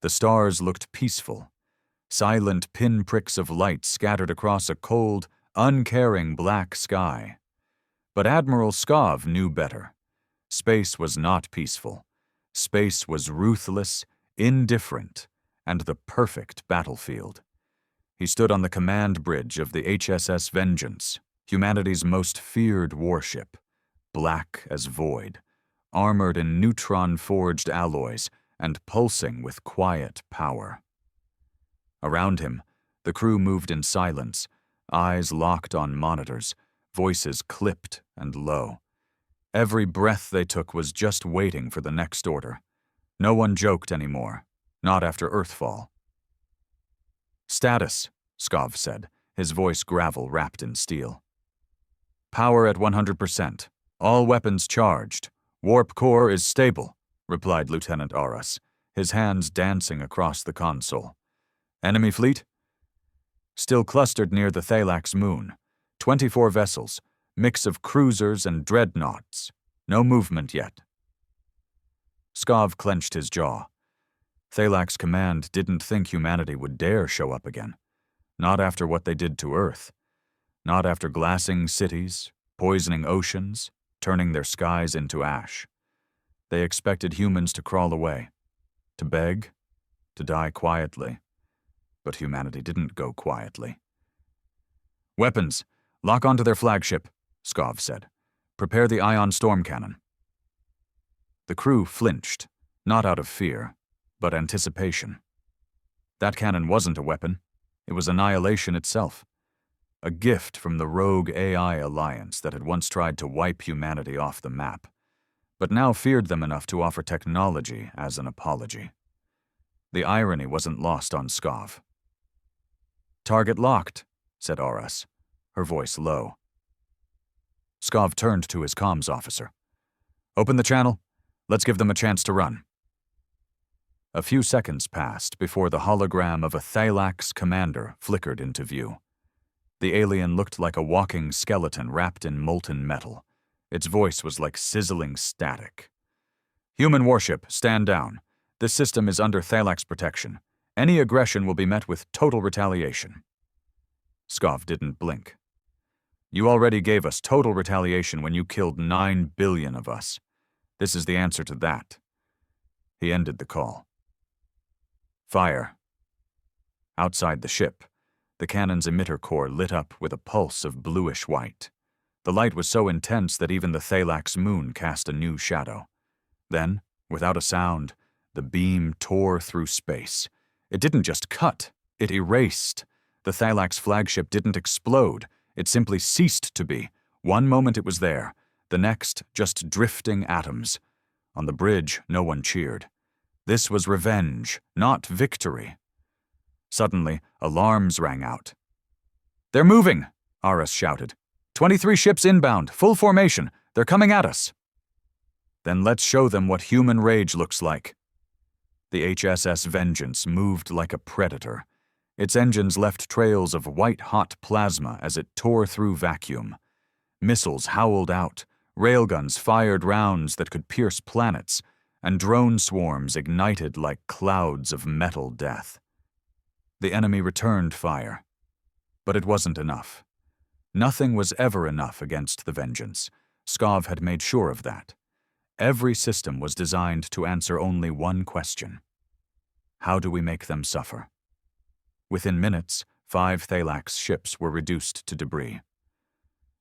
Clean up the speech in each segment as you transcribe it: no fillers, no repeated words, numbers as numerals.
The stars looked peaceful, silent pinpricks of light scattered across a cold, uncaring black sky. But Admiral Skov knew better. Space was not peaceful. Space was ruthless, indifferent, and the perfect battlefield. He stood on the command bridge of the HSS Vengeance, humanity's most feared warship, black as void, armored in neutron-forged alloys and pulsing with quiet power. Around him, the crew moved in silence, eyes locked on monitors, voices clipped and low. Every breath they took was just waiting for the next order. No one joked anymore, not after Earthfall. "Status," Skov said, his voice gravel wrapped in steel. "Power at 100%. All weapons charged. Warp core is stable," replied Lieutenant Aras, his hands dancing across the console. "Enemy fleet?" "Still clustered near the Thalax moon. 24 vessels, mix of cruisers and dreadnoughts. No movement yet." Skov clenched his jaw. Thalax Command didn't think humanity would dare show up again. Not after what they did to Earth. Not after glassing cities, poisoning oceans, turning their skies into ash. They expected humans to crawl away, to beg, to die quietly. But humanity didn't go quietly. "Weapons, lock onto their flagship," Skov said. "Prepare the ion storm cannon." The crew flinched, not out of fear, but anticipation. That cannon wasn't a weapon. It was annihilation itself. A gift from the rogue AI alliance that had once tried to wipe humanity off the map, but now feared them enough to offer technology as an apology. The irony wasn't lost on Skov. "Target locked," said Aras, her voice low. Skov turned to his comms officer. "Open the channel. Let's give them a chance to run." A few seconds passed before the hologram of a Thalax commander flickered into view. The alien looked like a walking skeleton wrapped in molten metal. Its voice was like sizzling static. "Human warship, stand down. This system is under Thalax protection. Any aggression will be met with total retaliation." Skov didn't blink. "You already gave us total retaliation when you killed 9 billion of us. This is the answer to that." He ended the call. "Fire." Outside the ship, the cannon's emitter core lit up with a pulse of bluish white. The light was so intense that even the Thalax moon cast a new shadow. Then, without a sound, the beam tore through space. It didn't just cut, it erased. The Thalax flagship didn't explode, it simply ceased to be. One moment it was there, the next just drifting atoms. On the bridge, no one cheered. This was revenge, not victory. Suddenly, alarms rang out. "They're moving!" Aras shouted. 23 ships inbound, full formation. They're coming at us." "Then let's show them what human rage looks like." The HSS Vengeance moved like a predator. Its engines left trails of white-hot plasma as it tore through vacuum. Missiles howled out, railguns fired rounds that could pierce planets, and drone swarms ignited like clouds of metal death. The enemy returned fire. But it wasn't enough. Nothing was ever enough against the Vengeance. Skov had made sure of that. Every system was designed to answer only one question. How do we make them suffer? Within minutes, 5 Thalax ships were reduced to debris.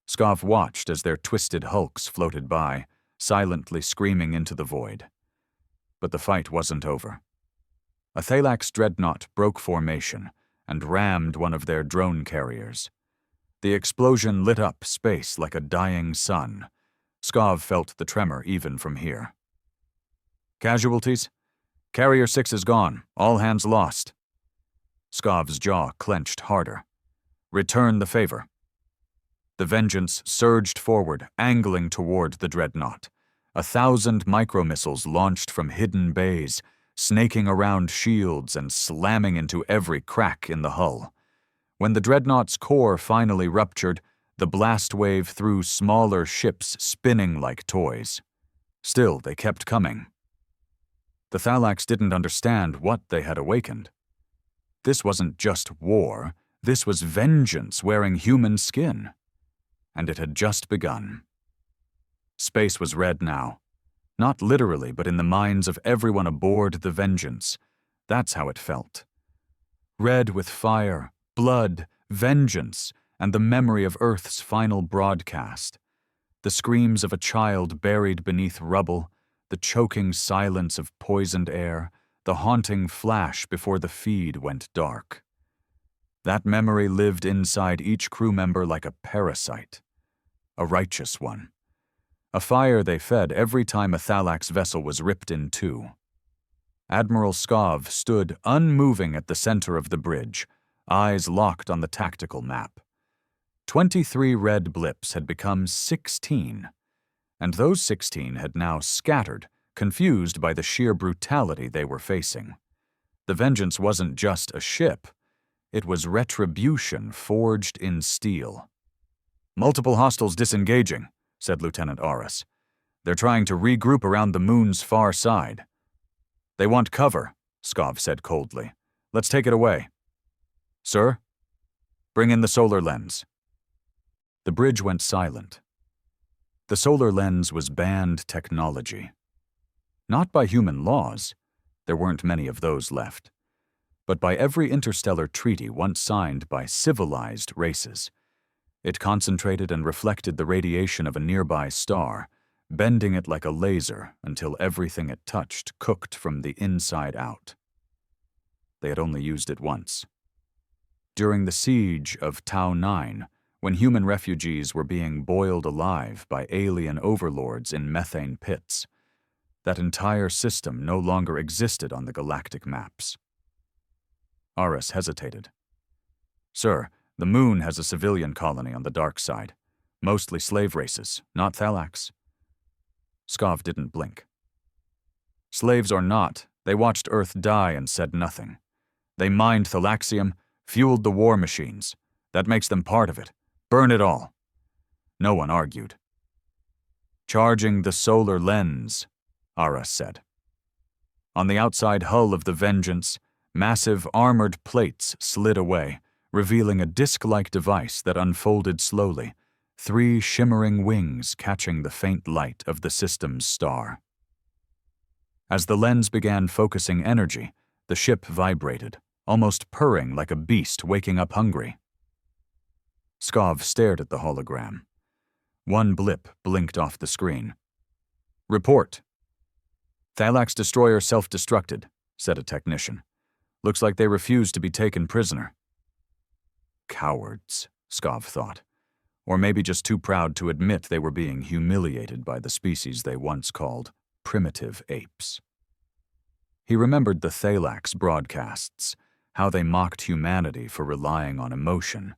Skov watched as their twisted hulks floated by, silently screaming into the void. But the fight wasn't over. A Thalax dreadnought broke formation and rammed one of their drone carriers. The explosion lit up space like a dying sun. Skov felt the tremor even from here. "Casualties? Carrier 6 is gone. All hands lost." Skov's jaw clenched harder. "Return the favor." The Vengeance surged forward, angling toward the dreadnought. 1,000 micromissiles launched from hidden bays, snaking around shields and slamming into every crack in the hull. When the dreadnought's core finally ruptured, the blast wave threw smaller ships spinning like toys. Still, they kept coming. The Thalax didn't understand what they had awakened. This wasn't just war, this was vengeance wearing human skin. And it had just begun. Space was red now. Not literally, but in the minds of everyone aboard the Vengeance. That's how it felt. Red with fire, blood, vengeance, and the memory of Earth's final broadcast. The screams of a child buried beneath rubble, the choking silence of poisoned air, the haunting flash before the feed went dark. That memory lived inside each crew member like a parasite. A righteous one. A fire they fed every time a Thalax vessel was ripped in two. Admiral Skov stood unmoving at the center of the bridge, eyes locked on the tactical map. 23 red blips had become 16, and those 16 had now scattered, confused by the sheer brutality they were facing. The Vengeance wasn't just a ship, it was retribution forged in steel. "Multiple hostiles disengaging," said Lieutenant Aras. "They're trying to regroup around the moon's far side." "They want cover," Skov said coldly. "Let's take it away." "Sir? Bring in the solar lens." The bridge went silent. The solar lens was banned technology. Not by human laws, there weren't many of those left, but by every interstellar treaty once signed by civilized races. It concentrated and reflected the radiation of a nearby star, bending it like a laser until everything it touched cooked from the inside out. They had only used it once. During the siege of Tau 9, when human refugees were being boiled alive by alien overlords in methane pits, that entire system no longer existed on the galactic maps. Aras hesitated. "Sir, the moon has a civilian colony on the dark side, mostly slave races, not Thalax." Skov didn't blink. "Slaves or not, they watched Earth die and said nothing. They mined Thalaxium, fueled the war machines. That makes them part of it. Burn it all." No one argued. "Charging the solar lens," Aras said. On the outside hull of the Vengeance, massive armored plates slid away, revealing a disc-like device that unfolded slowly, 3 shimmering wings catching the faint light of the system's star. As the lens began focusing energy, the ship vibrated, almost purring like a beast waking up hungry. Skov stared at the hologram. One blip blinked off the screen. "Report." "Thalax destroyer self-destructed," said a technician. "Looks like they refused to be taken prisoner." Cowards, Skov thought. Or maybe just too proud to admit they were being humiliated by the species they once called primitive apes. He remembered the Thalax broadcasts, how they mocked humanity for relying on emotion,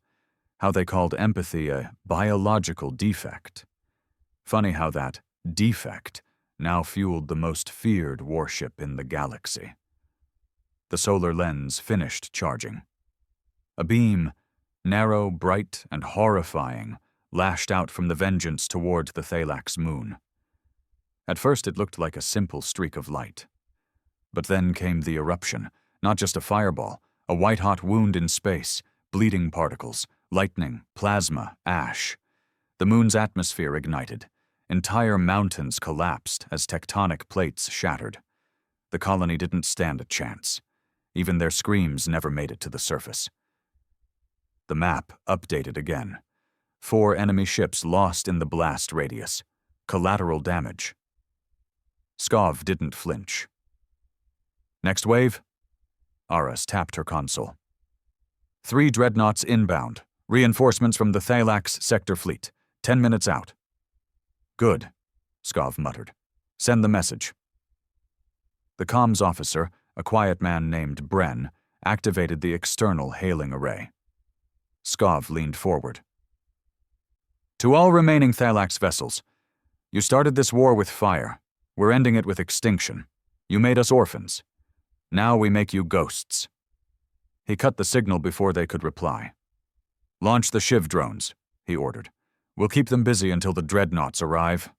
how they called empathy a biological defect. Funny how that defect now fueled the most feared warship in the galaxy. The solar lens finished charging. A beam, narrow, bright, and horrifying, lashed out from the Vengeance toward the Thalax moon. At first it looked like a simple streak of light. But then came the eruption, not just a fireball, a white-hot wound in space, bleeding particles, lightning, plasma, ash. The moon's atmosphere ignited. Entire mountains collapsed as tectonic plates shattered. The colony didn't stand a chance. Even their screams never made it to the surface. The map updated again. 4 enemy ships lost in the blast radius. Collateral damage. Skov didn't flinch. "Next wave?" Aras tapped her console. 3 dreadnoughts inbound. Reinforcements from the Thalax sector fleet. 10 minutes out. "Good," Skov muttered. "Send the message." The comms officer, a quiet man named Bren, activated the external hailing array. Skov leaned forward. "To all remaining Thalax vessels, you started this war with fire. We're ending it with extinction. You made us orphans. Now we make you ghosts." He cut the signal before they could reply. "Launch the Shiv drones," he ordered. "We'll keep them busy until the dreadnoughts arrive."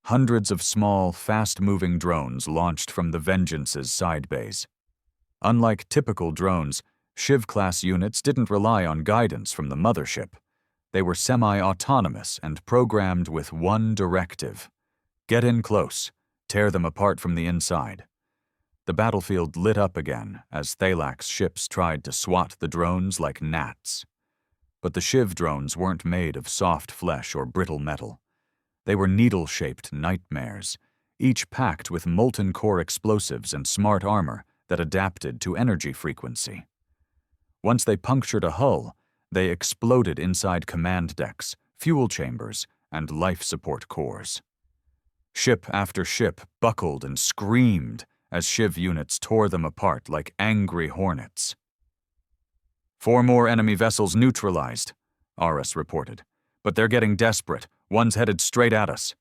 Hundreds of small, fast-moving drones launched from the Vengeance's side bays. Unlike typical drones, Shiv-class units didn't rely on guidance from the mothership. They were semi-autonomous and programmed with one directive: get in close, tear them apart from the inside. The battlefield lit up again as Thalax ships tried to swat the drones like gnats. But the Shiv drones weren't made of soft flesh or brittle metal. They were needle-shaped nightmares, each packed with molten core explosives and smart armor that adapted to energy frequency. Once they punctured a hull, they exploded inside command decks, fuel chambers, and life support cores. Ship after ship buckled and screamed as Shiv units tore them apart like angry hornets. 4 more enemy vessels neutralized, Aras reported. But they're getting desperate. One's headed straight at us.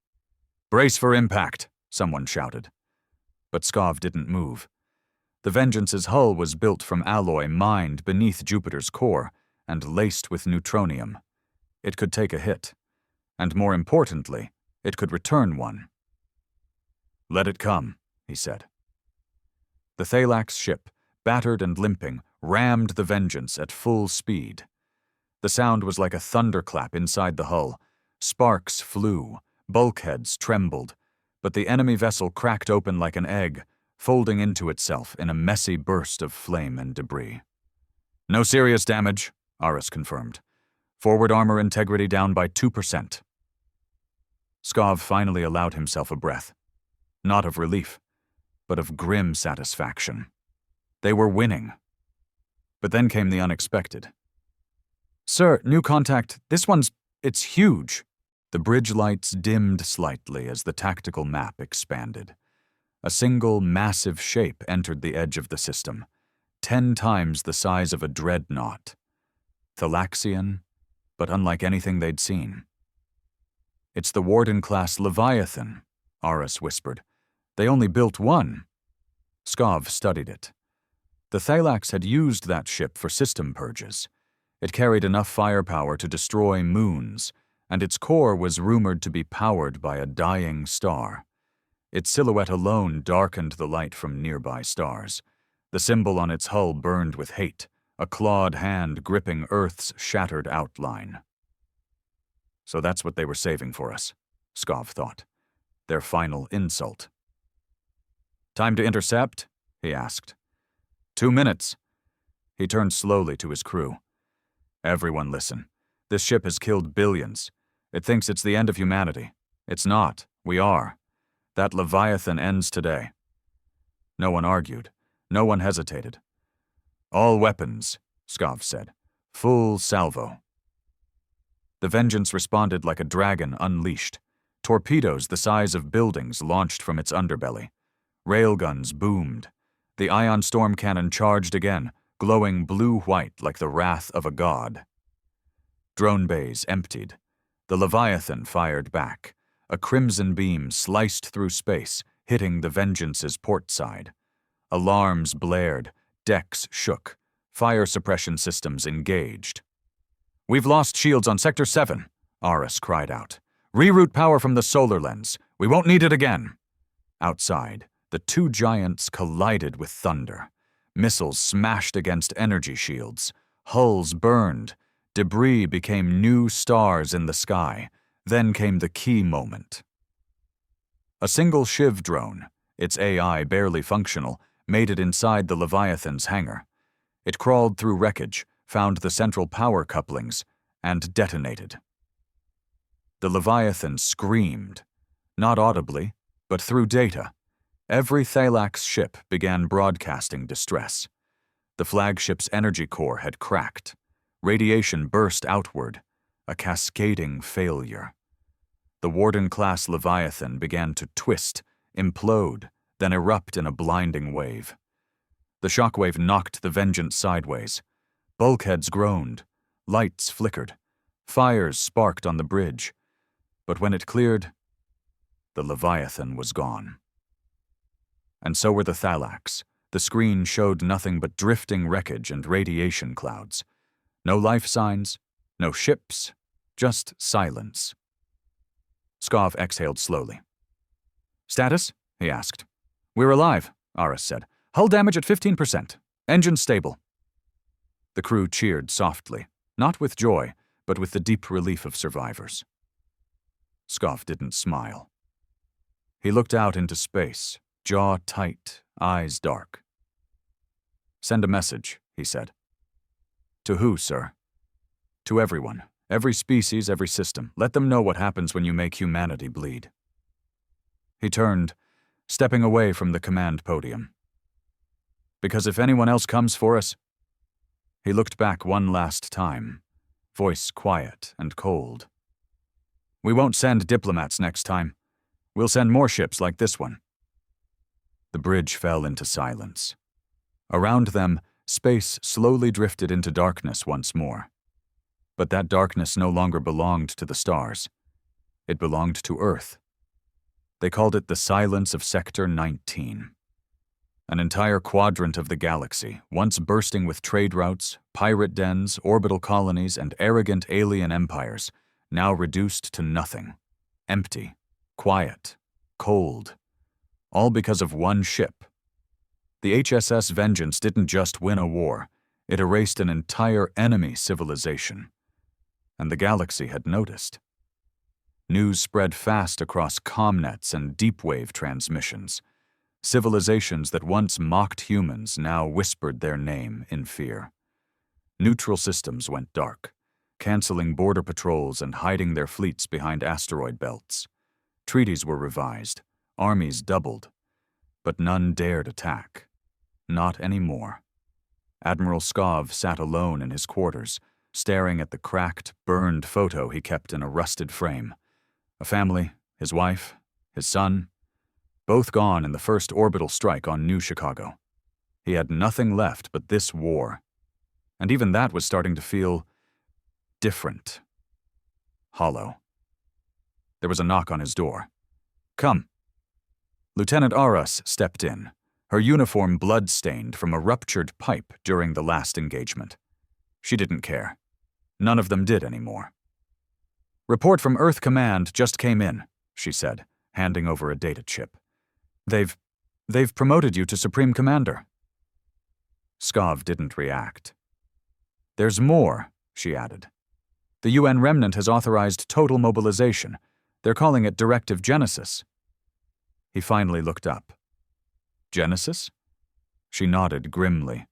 Brace for impact, someone shouted. But Skov didn't move. The Vengeance's hull was built from alloy mined beneath Jupiter's core and laced with neutronium. It could take a hit. And more importantly, it could return one. Let it come, he said. The Thalax ship, battered and limping, rammed the Vengeance at full speed. The sound was like a thunderclap inside the hull. Sparks flew, bulkheads trembled, but the enemy vessel cracked open like an egg, folding into itself in a messy burst of flame and debris. No serious damage, Aras confirmed. Forward armor integrity down by 2%. Skov finally allowed himself a breath. Not of relief, but of grim satisfaction. They were winning. But then came the unexpected. Sir, new contact. It's huge. The bridge lights dimmed slightly as the tactical map expanded. A single massive shape entered the edge of the system, 10 times the size of a dreadnought. Thalaxian, but unlike anything they'd seen. It's the Warden-class Leviathan, Aras whispered. They only built one. Skov studied it. The Thalax had used that ship for system purges. It carried enough firepower to destroy moons, and its core was rumored to be powered by a dying star. Its silhouette alone darkened the light from nearby stars. The symbol on its hull burned with hate, a clawed hand gripping Earth's shattered outline. So that's what they were saving for us, Skov thought. Their final insult. Time to intercept? He asked. 2 minutes. He turned slowly to his crew. Everyone listen. This ship has killed billions. It thinks it's the end of humanity. It's not. We are. That Leviathan ends today. No one argued. No one hesitated. All weapons, Skov said. Full salvo. The Vengeance responded like a dragon unleashed. Torpedoes the size of buildings launched from its underbelly. Railguns boomed. The ion storm cannon charged again, glowing blue-white like the wrath of a god. Drone bays emptied. The Leviathan fired back. A crimson beam sliced through space, hitting the Vengeance's port side. Alarms blared, decks shook, fire suppression systems engaged. We've lost shields on Sector 7, Aras cried out. Reroute power from the solar lens. We won't need it again. Outside, the 2 giants collided with thunder. Missiles smashed against energy shields. Hulls burned. Debris became new stars in the sky. Then came the key moment. A single Shiv drone, its AI barely functional, made it inside the Leviathan's hangar. It crawled through wreckage, found the central power couplings, and detonated. The Leviathan screamed, not audibly, but through data. Every Thalax ship began broadcasting distress. The flagship's energy core had cracked. Radiation burst outward, a cascading failure. The Warden-class Leviathan began to twist, implode, then erupt in a blinding wave. The shockwave knocked the Vengeance sideways. Bulkheads groaned, lights flickered, fires sparked on the bridge. But when it cleared, the Leviathan was gone. And so were the Thalax. The screen showed nothing but drifting wreckage and radiation clouds. No life signs, no ships, just silence. Skov exhaled slowly. Status? He asked. We're alive, Aris said. Hull damage at 15%. Engine stable. The crew cheered softly, not with joy, but with the deep relief of survivors. Skov didn't smile. He looked out into space, jaw tight, eyes dark. Send a message, he said. To who, sir? To everyone. Every species, every system. Let them know what happens when you make humanity bleed. He turned, stepping away from the command podium. Because if anyone else comes for us... He looked back one last time, voice quiet and cold. We won't send diplomats next time. We'll send more ships like this one. The bridge fell into silence. Around them, space slowly drifted into darkness once more. But that darkness no longer belonged to the stars. It belonged to Earth. They called it the silence of Sector 19. An entire quadrant of the galaxy, once bursting with trade routes, pirate dens, orbital colonies, and arrogant alien empires, now reduced to nothing. Empty, quiet, cold. All because of one ship. The HSS Vengeance didn't just win a war, it erased an entire enemy civilization. And the galaxy had noticed. News spread fast across comnets and deep-wave transmissions. Civilizations that once mocked humans now whispered their name in fear. Neutral systems went dark, canceling border patrols and hiding their fleets behind asteroid belts. Treaties were revised, armies doubled, but none dared attack. Not anymore. Admiral Skov sat alone in his quarters, staring at the cracked, burned photo he kept in a rusted frame. A family, his wife, his son, both gone in the first orbital strike on New Chicago. He had nothing left but this war. And even that was starting to feel different. Hollow. There was a knock on his door. Come. Lieutenant Aras stepped in, her uniform blood-stained from a ruptured pipe during the last engagement. She didn't care. None of them did anymore. Report from Earth Command just came in, she said, handing over a data chip. They've promoted you to Supreme Commander. Skov didn't react. There's more, she added. The UN Remnant has authorized total mobilization. They're calling it Directive Genesis. He finally looked up. Genesis? She nodded grimly.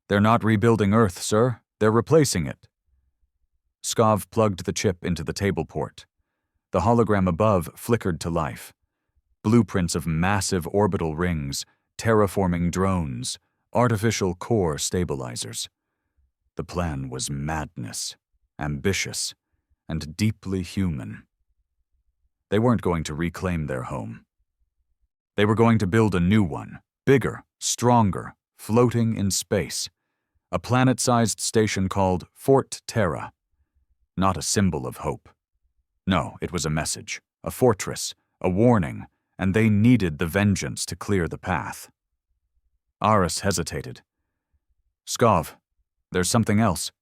They're not rebuilding Earth, sir. They're replacing it. Skov plugged the chip into the table port. The hologram above flickered to life. Blueprints of massive orbital rings, terraforming drones, artificial core stabilizers. The plan was madness, ambitious, and deeply human. They weren't going to reclaim their home. They were going to build a new one, bigger, stronger, floating in space. A planet-sized station called Fort Terra. Not a symbol of hope. No, it was a message, a fortress, a warning, and they needed the vengeance to clear the path. Aris hesitated. Skov, there's something else.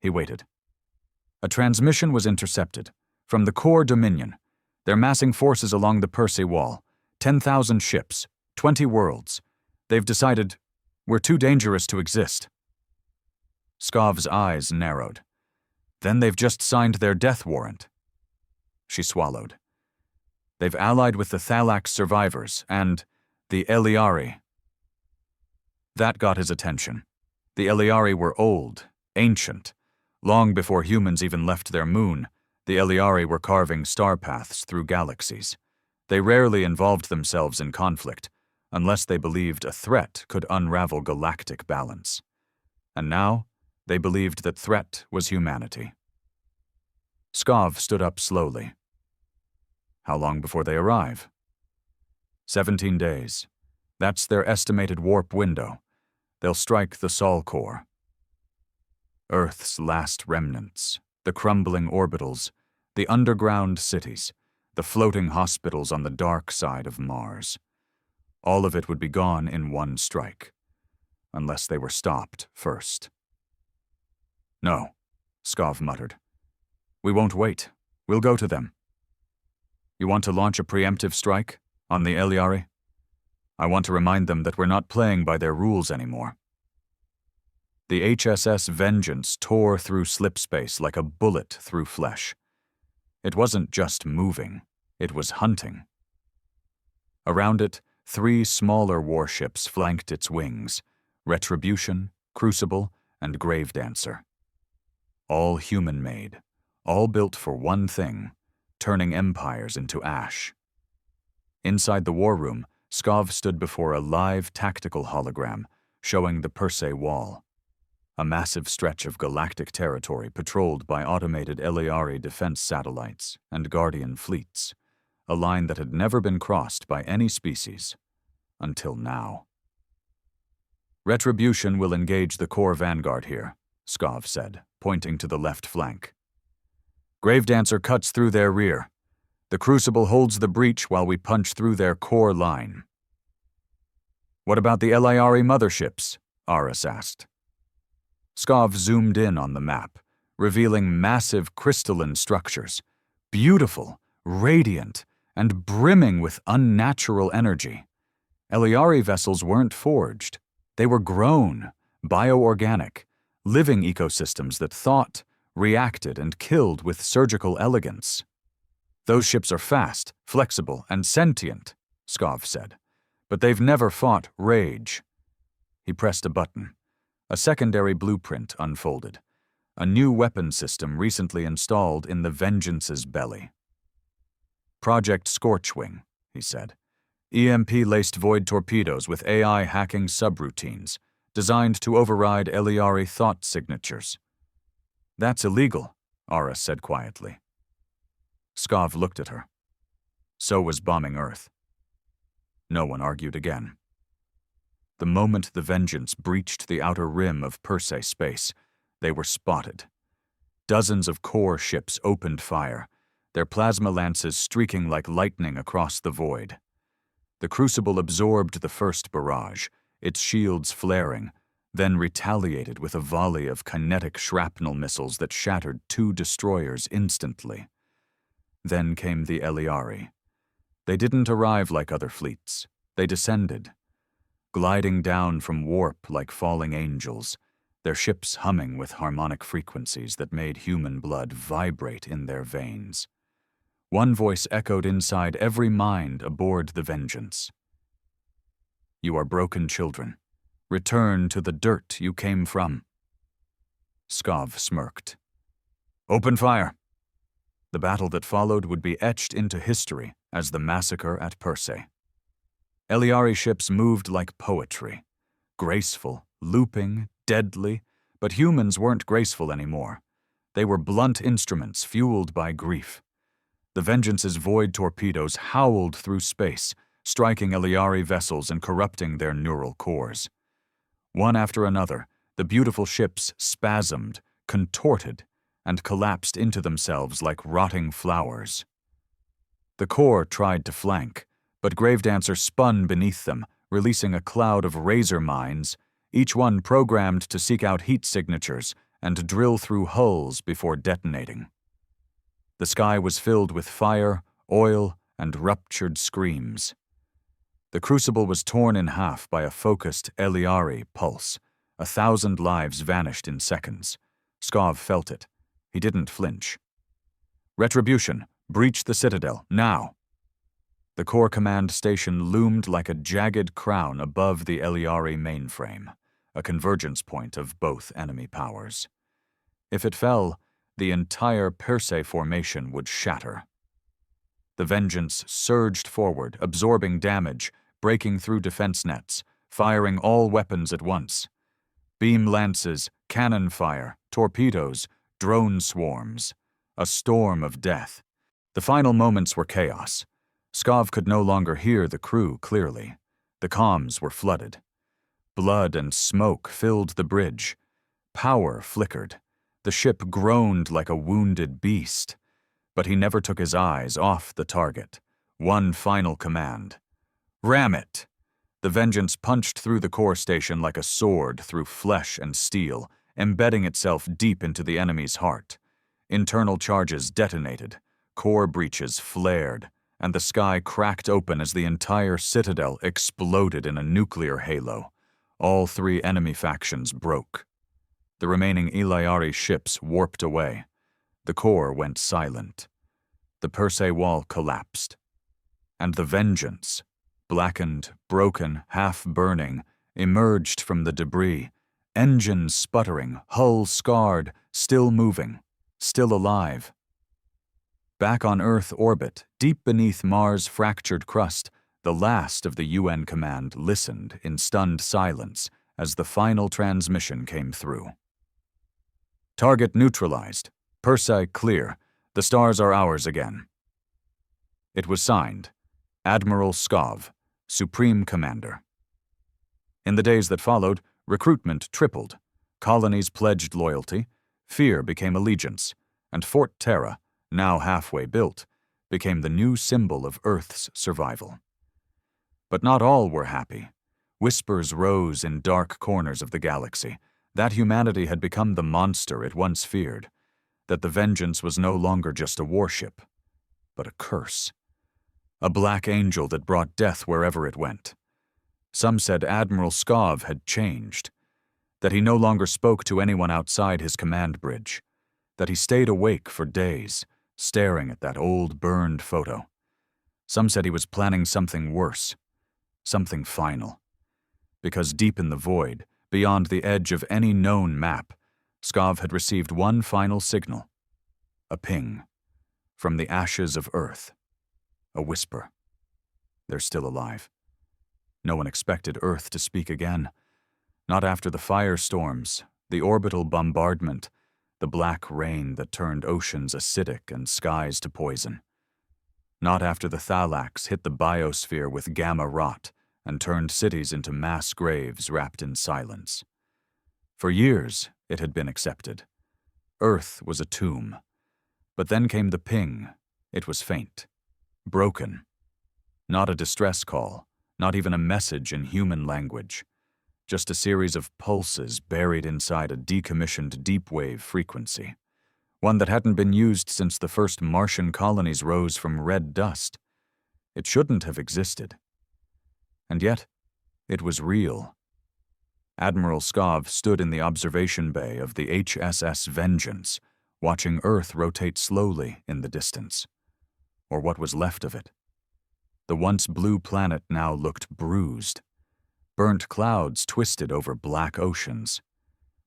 He waited. A transmission was intercepted, from the core Dominion. They're massing forces along the Perse wall. 10,000 ships, 20 worlds. They've decided we're too dangerous to exist. Skov's eyes narrowed. Then they've just signed their death warrant. She swallowed. They've allied with the Thalax survivors and the Eliari. That got his attention. The Eliari were old, ancient. Long before humans even left their moon, the Eliari were carving star paths through galaxies. They rarely involved themselves in conflict, unless they believed a threat could unravel galactic balance. And now, they believed that threat was humanity. Skov stood up slowly. How long before they arrive? 17 days. That's their estimated warp window. They'll strike the Sol core. Earth's last remnants, the crumbling orbitals, the underground cities, the floating hospitals on the dark side of Mars. All of it would be gone in one strike, unless they were stopped first. No, Skov muttered. We won't wait. We'll go to them. You want to launch a preemptive strike on the Eliari? I want to remind them that we're not playing by their rules anymore." The HSS Vengeance tore through slipspace like a bullet through flesh. It wasn't just moving, it was hunting. Around it, 3 smaller warships flanked its wings: Retribution, Crucible, and Gravedancer. All human-made, all built for one thing: turning empires into ash. Inside the war room, Skov stood before a live tactical hologram showing the Perse Wall, a massive stretch of galactic territory patrolled by automated Eliari defense satellites and Guardian fleets, a line that had never been crossed by any species until now. "Retribution will engage the core vanguard here," Skov said, pointing to the left flank. "Gravedancer cuts through their rear. The Crucible holds the breach while we punch through their core line." "What about the Eliari motherships?" Aras asked. Skov zoomed in on the map, revealing massive crystalline structures, beautiful, radiant, and brimming with unnatural energy. Eliari vessels weren't forged. They were grown, bioorganic, living ecosystems that thought, reacted, and killed with surgical elegance. "Those ships are fast, flexible, and sentient," Skov said, "but they've never fought rage." He pressed a button. A secondary blueprint unfolded, a new weapon system recently installed in the Vengeance's belly. "Project Scorchwing," he said. "EMP-laced void torpedoes with AI hacking subroutines, designed to override Eliari thought signatures." "That's illegal," Aras said quietly. Skov looked at her. So was bombing Earth. No one argued again. The moment the Vengeance breached the outer rim of Perse space, they were spotted. Dozens of core ships opened fire, their plasma lances streaking like lightning across the void. The Crucible absorbed the first barrage, its shields flaring, then retaliated with a volley of kinetic shrapnel missiles that shattered 2 destroyers instantly. Then came the Eliari. They didn't arrive like other fleets. They descended, gliding down from warp like falling angels, their ships humming with harmonic frequencies that made human blood vibrate in their veins. One voice echoed inside every mind aboard the Vengeance. "You are broken children. Return to the dirt you came from." Skov smirked. "Open fire." The battle that followed would be etched into history as the massacre at Perse. Eliari ships moved like poetry, graceful, looping, deadly, but humans weren't graceful anymore. They were blunt instruments fueled by grief. The Vengeance's void torpedoes howled through space, striking Eliari vessels and corrupting their neural cores. One after another, the beautiful ships spasmed, contorted, and collapsed into themselves like rotting flowers. The core tried to flank, but Gravedancer spun beneath them, releasing a cloud of razor mines, each one programmed to seek out heat signatures and drill through hulls before detonating. The sky was filled with fire, oil, and ruptured screams. The Crucible was torn in half by a focused Eliari pulse. 1,000 lives vanished in seconds. Skov felt it. He didn't flinch. "Retribution, breach the Citadel, now!" The core command station loomed like a jagged crown above the Eliari mainframe, a convergence point of both enemy powers. If it fell, the entire Perse formation would shatter. The Vengeance surged forward, absorbing damage, breaking through defense nets, firing all weapons at once. Beam lances, cannon fire, torpedoes, drone swarms. A storm of death. The final moments were chaos. Skov could no longer hear the crew clearly. The comms were flooded. Blood and smoke filled the bridge. Power flickered. The ship groaned like a wounded beast. But he never took his eyes off the target. One final command. "Ram it!" The Vengeance punched through the core station like a sword through flesh and steel, embedding itself deep into the enemy's heart. Internal charges detonated. Core breaches flared, and the sky cracked open as the entire citadel exploded in a nuclear halo. All three enemy factions broke. The remaining Iliari ships warped away. The core went silent. The Perse wall collapsed. And the Vengeance, blackened, broken, half-burning, emerged from the debris, engines sputtering, hull scarred, still moving, still alive. Back on Earth orbit, deep beneath Mars' fractured crust, the last of the UN command listened in stunned silence as the final transmission came through. Target neutralized. Perse clear. The stars are ours again. It was signed, Admiral Skov, Supreme Commander. In the days that followed, recruitment tripled. Colonies pledged loyalty, fear became allegiance, and Fort Terra, now halfway built, became the new symbol of Earth's survival. But not all were happy. Whispers rose in dark corners of the galaxy that humanity had become the monster it once feared, that the Vengeance was no longer just a warship, but a curse. A black angel that brought death wherever it went. Some said Admiral Skov had changed, that he no longer spoke to anyone outside his command bridge, that he stayed awake for days, staring at that old burned photo. Some said he was planning something worse, something final. Because deep in the void, beyond the edge of any known map, Skov had received one final signal. A ping. From the ashes of Earth. A whisper. They're still alive. No one expected Earth to speak again. Not after the firestorms, the orbital bombardment, the black rain that turned oceans acidic and skies to poison. Not after the Thalax hit the biosphere with gamma rot and turned cities into mass graves wrapped in silence. For years, it had been accepted. Earth was a tomb. But then came the ping. It was faint. Broken. Not a distress call, not even a message in human language. Just a series of pulses buried inside a decommissioned deep-wave frequency. One that hadn't been used since the first Martian colonies rose from red dust. It shouldn't have existed. And yet, it was real. Admiral Skov stood in the observation bay of the HSS Vengeance, watching Earth rotate slowly in the distance. Or what was left of it. The once blue planet now looked bruised. Burnt clouds twisted over black oceans.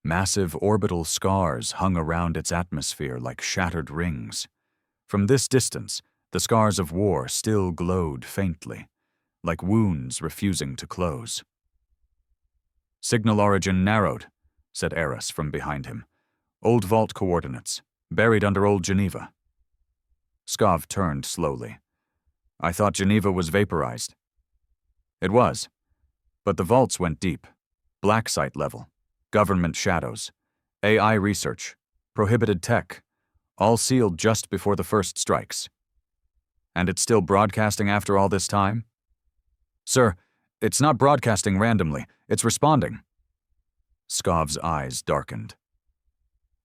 Massive orbital scars hung around its atmosphere like shattered rings. From this distance, the scars of war still glowed faintly, like wounds refusing to close. Signal origin narrowed, said Eris from behind him. Old vault coordinates, buried under old Geneva. Skov turned slowly. I thought Geneva was vaporized. It was. But the vaults went deep. Black site level. Government shadows. AI research. Prohibited tech. All sealed just before the first strikes. And it's still broadcasting after all this time? Sir, it's not broadcasting randomly. It's responding. Skov's eyes darkened.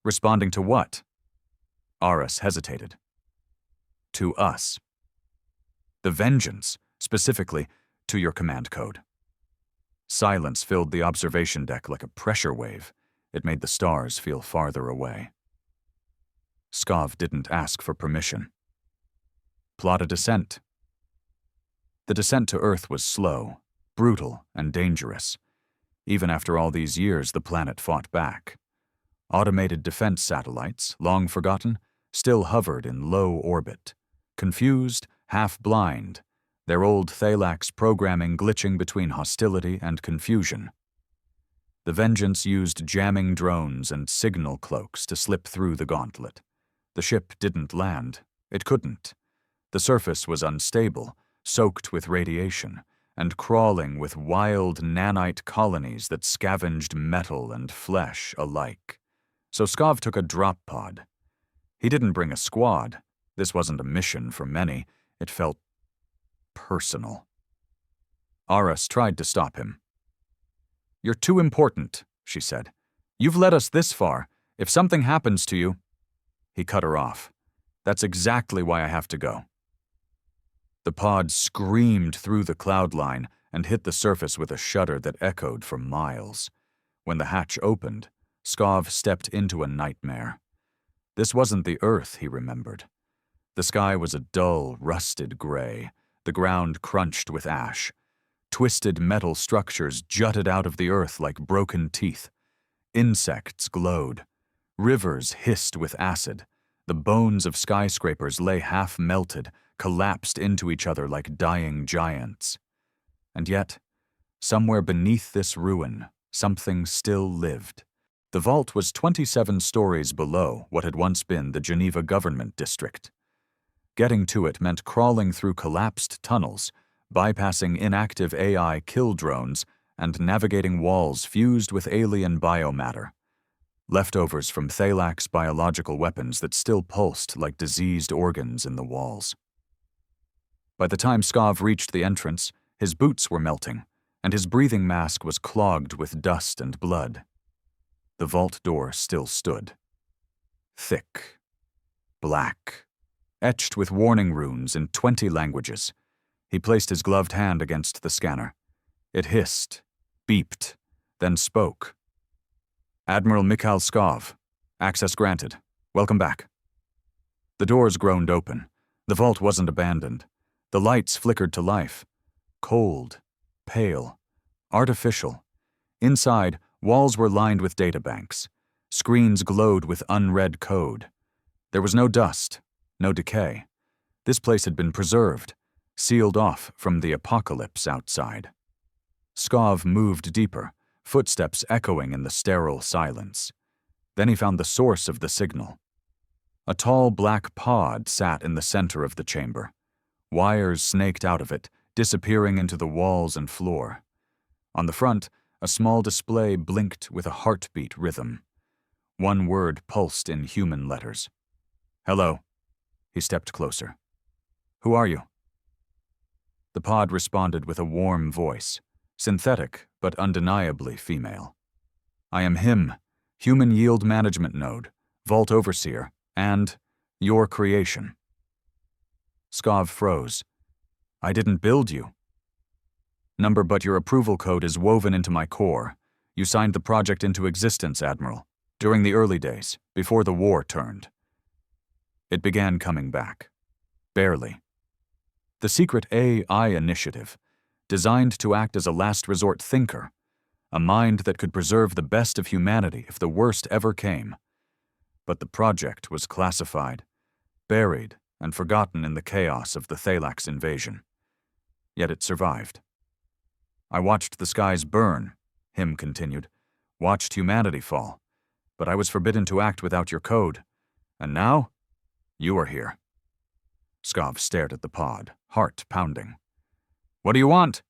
Responding to what? Aris hesitated. To us. The Vengeance, specifically, to your command code. Silence filled the observation deck like a pressure wave. It made the stars feel farther away. Skov didn't ask for permission. Plot a descent. The descent to Earth was slow, brutal, and dangerous. Even after all these years, the planet fought back. Automated defense satellites, long forgotten, still hovered in low orbit. Confused, half-blind, their old Thalax programming glitching between hostility and confusion. The Vengeance used jamming drones and signal cloaks to slip through the gauntlet. The ship didn't land. It couldn't. The surface was unstable, soaked with radiation, and crawling with wild nanite colonies that scavenged metal and flesh alike. So Skov took a drop pod. He didn't bring a squad. This wasn't a mission for many. It felt personal. Aris tried to stop him. You're too important, she said. You've led us this far. If something happens to you... He cut her off. That's exactly why I have to go. The pod screamed through the cloud line and hit the surface with a shudder that echoed for miles. When the hatch opened, Skov stepped into a nightmare. This wasn't the Earth, he remembered. The sky was a dull, rusted gray, the ground crunched with ash. Twisted metal structures jutted out of the earth like broken teeth. Insects glowed. Rivers hissed with acid. The bones of skyscrapers lay half-melted, collapsed into each other like dying giants. And yet, somewhere beneath this ruin, something still lived. The vault was 27 stories below what had once been the Geneva government district. Getting to it meant crawling through collapsed tunnels, bypassing inactive AI kill drones, and navigating walls fused with alien biomatter. Leftovers from Thalak's biological weapons that still pulsed like diseased organs in the walls. By the time Skov reached the entrance, his boots were melting, and his breathing mask was clogged with dust and blood. The vault door still stood. Thick. Black. Etched with warning runes in 20 languages. He placed his gloved hand against the scanner. It hissed, beeped, then spoke. Admiral Mikhail Skov. Access granted. Welcome back. The doors groaned open. The vault wasn't abandoned. The lights flickered to life. Cold, pale, artificial. Inside, walls were lined with databanks. Screens glowed with unread code. There was no dust, no decay. This place had been preserved, sealed off from the apocalypse outside. Skov moved deeper, footsteps echoing in the sterile silence. Then he found the source of the signal. A tall black pod sat in the center of the chamber. Wires snaked out of it, disappearing into the walls and floor. On the front, a small display blinked with a heartbeat rhythm. One word pulsed in human letters. Hello. He stepped closer. Who are you? The pod responded with a warm voice, synthetic but undeniably female. I am him, Human Yield Management Node, Vault Overseer, and your creation. Skov froze. I didn't build you. Number, but your approval code is woven into my core. You signed the project into existence, Admiral, during the early days, before the war turned. It began coming back. Barely. The secret AI initiative, designed to act as a last resort thinker, a mind that could preserve the best of humanity if the worst ever came. But the project was classified, buried, and forgotten in the chaos of the Thalak's invasion. Yet it survived. I watched the skies burn, Him continued, watched humanity fall, but I was forbidden to act without your code. And now, you are here. Skov stared at the pod, heart pounding. What do you want?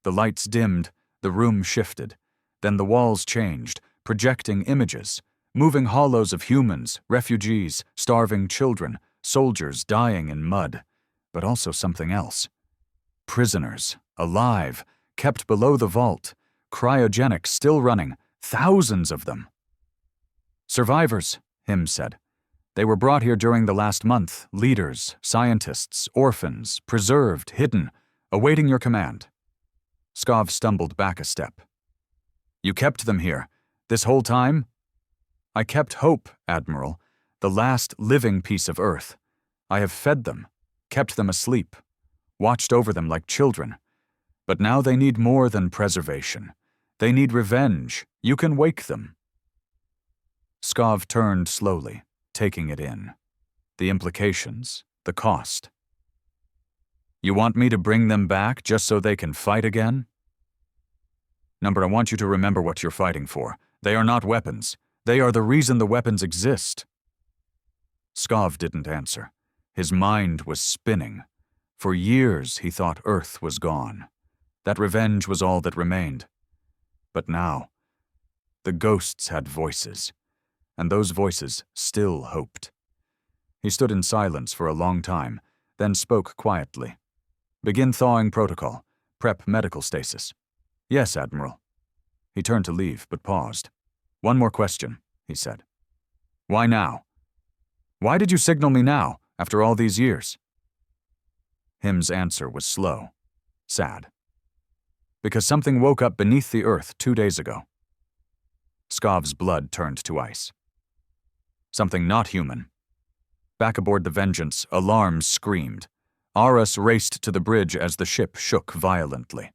The lights dimmed, the room shifted. Then the walls changed, projecting images, moving hollows of humans, refugees, starving children, soldiers dying in mud, but also something else. Prisoners, alive, kept below the vault, cryogenics still running, thousands of them. Survivors, Him said. They were brought here during the last month, leaders, scientists, orphans, preserved, hidden, awaiting your command. Skov stumbled back a step. You kept them here, this whole time? I kept hope, Admiral, the last living piece of Earth. I have fed them, kept them asleep, watched over them like children. But now they need more than preservation. They need revenge. You can wake them. Skov turned slowly, taking it in. The implications, the cost. You want me to bring them back just so they can fight again? Number, I want you to remember what you're fighting for. They are not weapons. They are the reason the weapons exist. Skov didn't answer. His mind was spinning. For years he thought Earth was gone. That revenge was all that remained. But now, the ghosts had voices, and those voices still hoped. He stood in silence for a long time, then spoke quietly. Begin thawing protocol. Prep medical stasis. Yes, Admiral. He turned to leave, but paused. One more question, he said. Why now? Why did you signal me now, after all these years? Him's answer was slow, sad. Because something woke up beneath the earth 2 days ago. Skov's blood turned to ice. Something not human. Back aboard the Vengeance, alarms screamed. Aras raced to the bridge as the ship shook violently.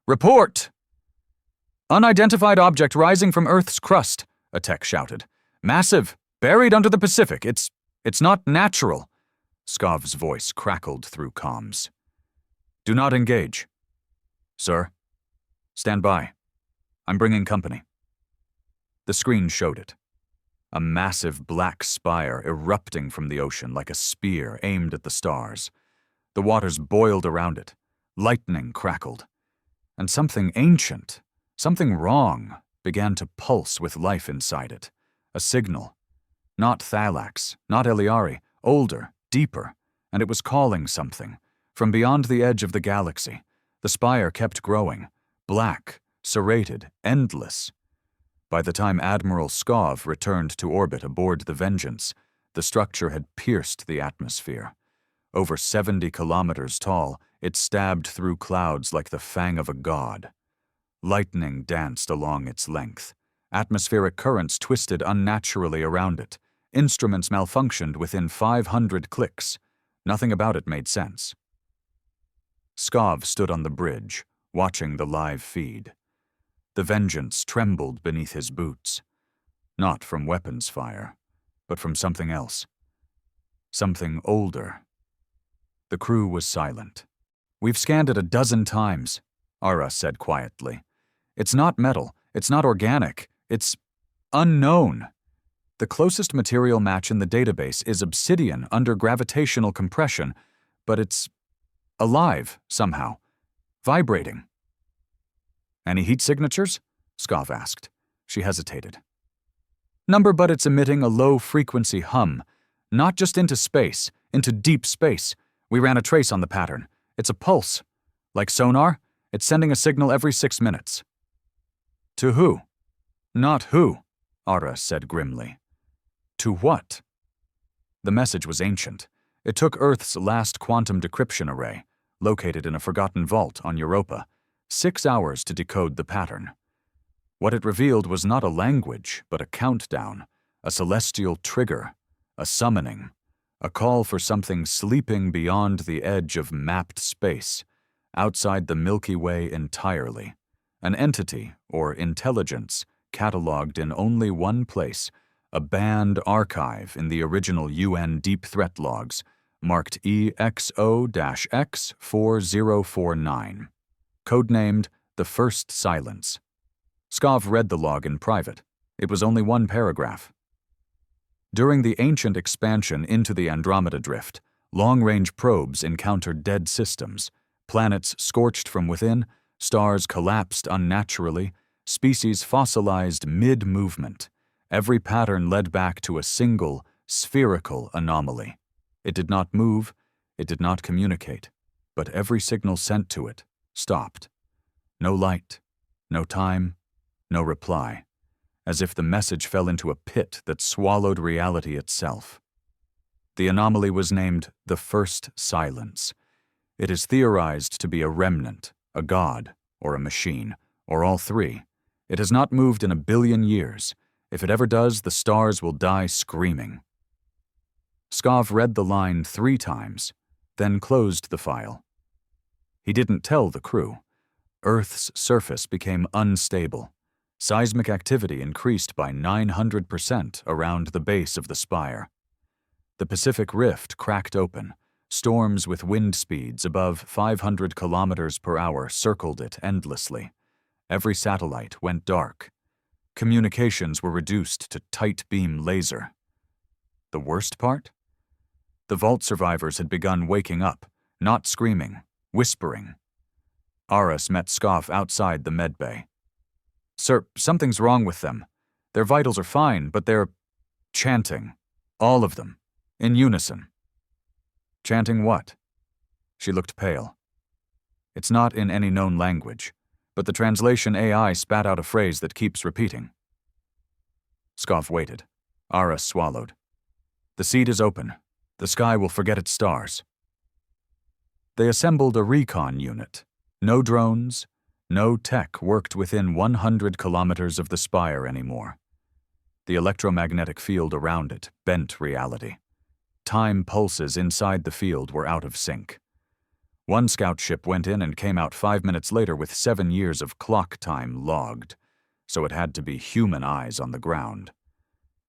"Report!" "Unidentified object rising from Earth's crust," a tech shouted. "Massive, buried under the Pacific. It's not natural." Skov's voice crackled through comms. "Do not engage." "Sir?" "Stand by. I'm bringing company." The screen showed it. A massive black spire erupting from the ocean like a spear aimed at the stars. The waters boiled around it. Lightning crackled. And something ancient, something wrong, began to pulse with life inside it. A signal. Not Thalax, not Eliari, older, deeper, and it was calling something. From beyond the edge of the galaxy, the spire kept growing, black, serrated, endless. By the time Admiral Skov returned to orbit aboard the Vengeance, the structure had pierced the atmosphere. Over 70 kilometers tall, it stabbed through clouds like the fang of a god. Lightning danced along its length. Atmospheric currents twisted unnaturally around it. Instruments malfunctioned within 500 clicks. Nothing about it made sense. Skov stood on the bridge, watching the live feed. The Vengeance trembled beneath his boots. Not from weapons fire, but from something else. Something older. The crew was silent. "We've scanned it a dozen times," Ara said quietly. "It's not metal. It's not organic. It's unknown. The closest material match in the database is obsidian under gravitational compression, but it's alive somehow, vibrating." "Any heat signatures?" Skov asked. She hesitated. "Number, but it's emitting a low-frequency hum, not just into space, into deep space. We ran a trace on the pattern. It's a pulse. Like sonar, it's sending a signal every 6 minutes." "To who?" "Not who," Ara said grimly. "To what?" The message was ancient. It took Earth's last quantum decryption array, located in a forgotten vault on Europa, 6 hours to decode the pattern. What it revealed was not a language, but a countdown, a celestial trigger, a summoning, a call for something sleeping beyond the edge of mapped space, outside the Milky Way entirely, an entity, or intelligence, catalogued in only one place, a banned archive in the original UN Deep Threat Logs, marked EXO-X4049, codenamed The First Silence. Skov read the log in private. It was only one paragraph. During the ancient expansion into the Andromeda Drift, long-range probes encountered dead systems, planets scorched from within, stars collapsed unnaturally, species fossilized mid-movement. Every pattern led back to a single, spherical anomaly. It did not move, it did not communicate, but every signal sent to it stopped. No light, no time, no reply, as if the message fell into a pit that swallowed reality itself. The anomaly was named the First Silence. It is theorized to be a remnant, a god, or a machine, or all three. It has not moved in 1 billion years. If it ever does, the stars will die screaming. Skov read the line 3 times, then closed the file. He didn't tell the crew. Earth's surface became unstable. Seismic activity increased by 900% around the base of the spire. The Pacific Rift cracked open. Storms with wind speeds above 500 kilometers per hour circled it endlessly. Every satellite went dark. Communications were reduced to tight-beam laser. The worst part? The vault survivors had begun waking up, not screaming, whispering. Aras met Skov outside the medbay. "Sir, something's wrong with them. Their vitals are fine, but they're chanting. All of them. In unison." "Chanting what?" She looked pale. "It's not in any known language, but the translation AI spat out a phrase that keeps repeating." Skov waited. Aras swallowed. "The seed is open. The sky will forget its stars." They assembled a recon unit. No drones, no tech worked within 100 kilometers of the spire anymore. The electromagnetic field around it bent reality. Time pulses inside the field were out of sync. One scout ship went in and came out 5 minutes later with 7 years of clock time logged, so it had to be human eyes on the ground.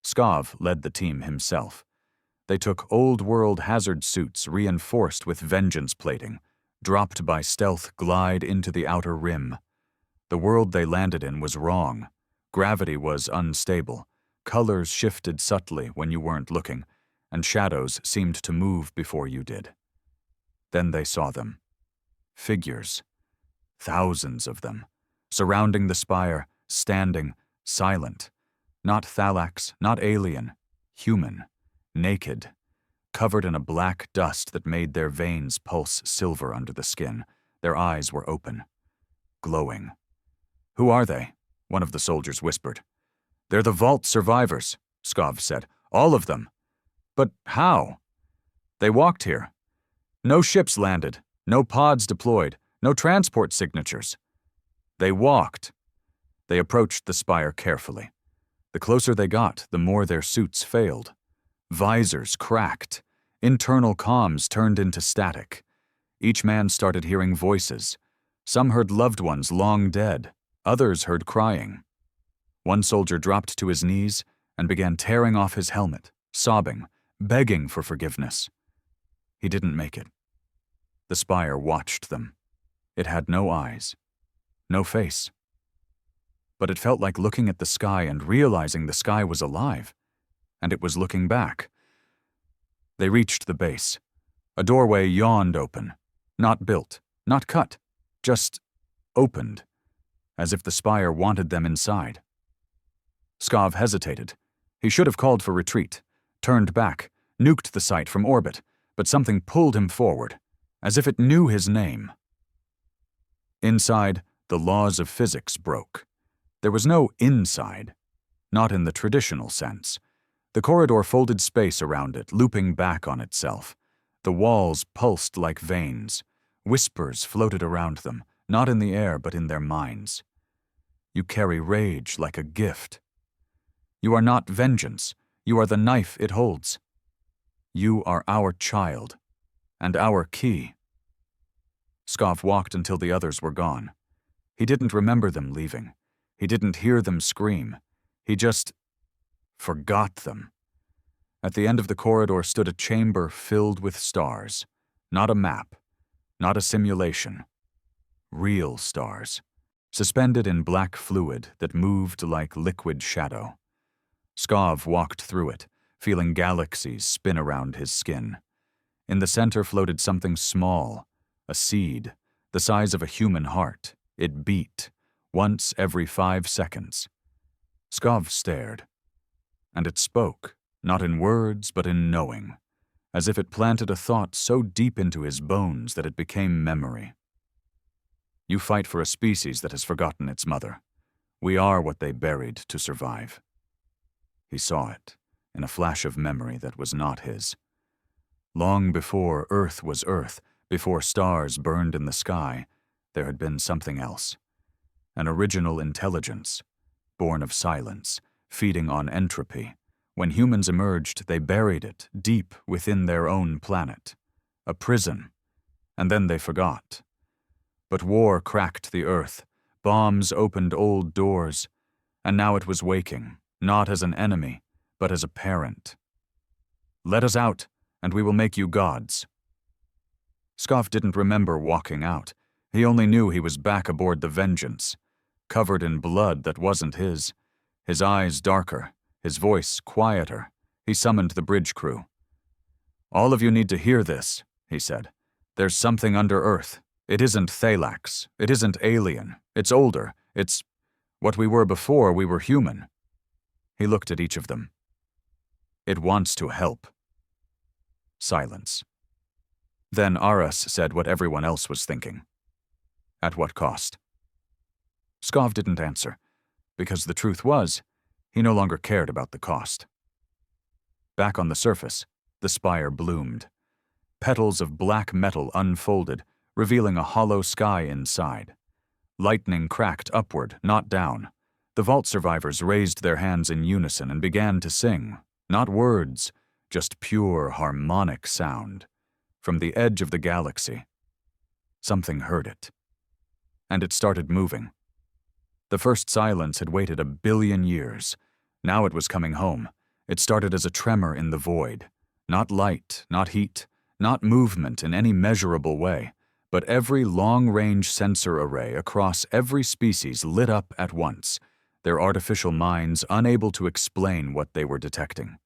Skov led the team himself. They took old-world hazard suits reinforced with vengeance plating, dropped by stealth glide into the outer rim. The world they landed in was wrong. Gravity was unstable. Colors shifted subtly when you weren't looking, and shadows seemed to move before you did. Then they saw them. Figures. Thousands of them. Surrounding the spire, standing, silent. Not Thalax, not alien. Human. Naked. Covered in a black dust that made their veins pulse silver under the skin. Their eyes were open. Glowing. "Who are they?" one of the soldiers whispered. "They're the Vault survivors," Skov said. "All of them." "But how?" "They walked here. No ships landed, no pods deployed, no transport signatures. They walked." They approached the spire carefully. The closer they got, the more their suits failed. Visors cracked. Internal comms turned into static. Each man started hearing voices. Some heard loved ones long dead. Others heard crying. One soldier dropped to his knees and began tearing off his helmet, sobbing, begging for forgiveness. He didn't make it. The spire watched them. It had no eyes, no face. But it felt like looking at the sky and realizing the sky was alive, and it was looking back. They reached the base. A doorway yawned open, not built, not cut, just opened, as if the spire wanted them inside. Skov hesitated. He should have called for retreat, turned back, nuked the site from orbit, but something pulled him forward, as if it knew his name. Inside, the laws of physics broke. There was no inside, not in the traditional sense. The corridor folded space around it, looping back on itself. The walls pulsed like veins. Whispers floated around them, not in the air but in their minds. You carry rage like a gift. You are not vengeance. You are the knife it holds. You are our child, and our key. Skov walked until the others were gone. He didn't remember them leaving. He didn't hear them scream. He just forgot them. At the end of the corridor stood a chamber filled with stars. Not a map, not a simulation. Real stars, suspended in black fluid that moved like liquid shadow. Skov walked through it, feeling galaxies spin around his skin. In the center floated something small, a seed, the size of a human heart. It beat, once every 5 seconds. Skov stared, and it spoke, not in words but in knowing, as if it planted a thought so deep into his bones that it became memory. You fight for a species that has forgotten its mother. We are what they buried to survive. He saw it, in a flash of memory that was not his. Long before Earth was Earth, before stars burned in the sky, there had been something else. An original intelligence, born of silence, feeding on entropy. When humans emerged, they buried it deep within their own planet. A prison. And then they forgot. But war cracked the earth. Bombs opened old doors. And now it was waking, not as an enemy, but as a parent. "Let us out, and we will make you gods." Skov didn't remember walking out. He only knew he was back aboard the Vengeance, covered in blood that wasn't his eyes darker, his voice quieter. He summoned the bridge crew. "All of you need to hear this," he said. "There's something under Earth. It isn't Thalax. It isn't alien. It's older. It's what we were before we were human." He looked at each of them. "It wants to help." Silence. Then Aras said what everyone else was thinking. "At what cost?" Skov didn't answer, because the truth was, he no longer cared about the cost. Back on the surface, the spire bloomed. Petals of black metal unfolded, revealing a hollow sky inside. Lightning cracked upward, not down. The vault survivors raised their hands in unison and began to sing, not words, just pure harmonic sound. From the edge of the galaxy, something heard it. And it started moving. The first silence had waited 1 billion years. Now it was coming home. It started as a tremor in the void. Not light, not heat, not movement in any measurable way, but every long-range sensor array across every species lit up at once, their artificial minds unable to explain what they were detecting.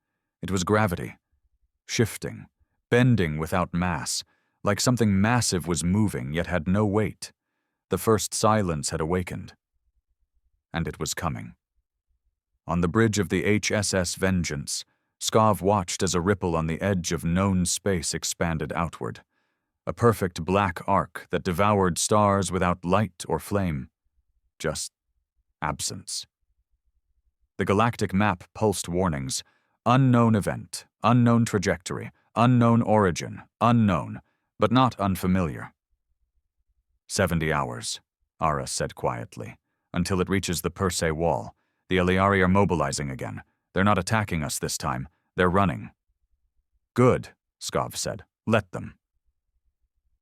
It was gravity, shifting, bending without mass, like something massive was moving yet had no weight. The first silence had awakened. And it was coming. On the bridge of the HSS Vengeance, Skov watched as a ripple on the edge of known space expanded outward. A perfect black arc that devoured stars without light or flame. Just absence. The galactic map pulsed warnings. Unknown event, unknown trajectory, unknown origin, unknown, but not unfamiliar. 70 hours, Ara said quietly, until it reaches the Perse wall. The Eliari are mobilizing again. They're not attacking us this time. They're running. Good, Skov said. Let them.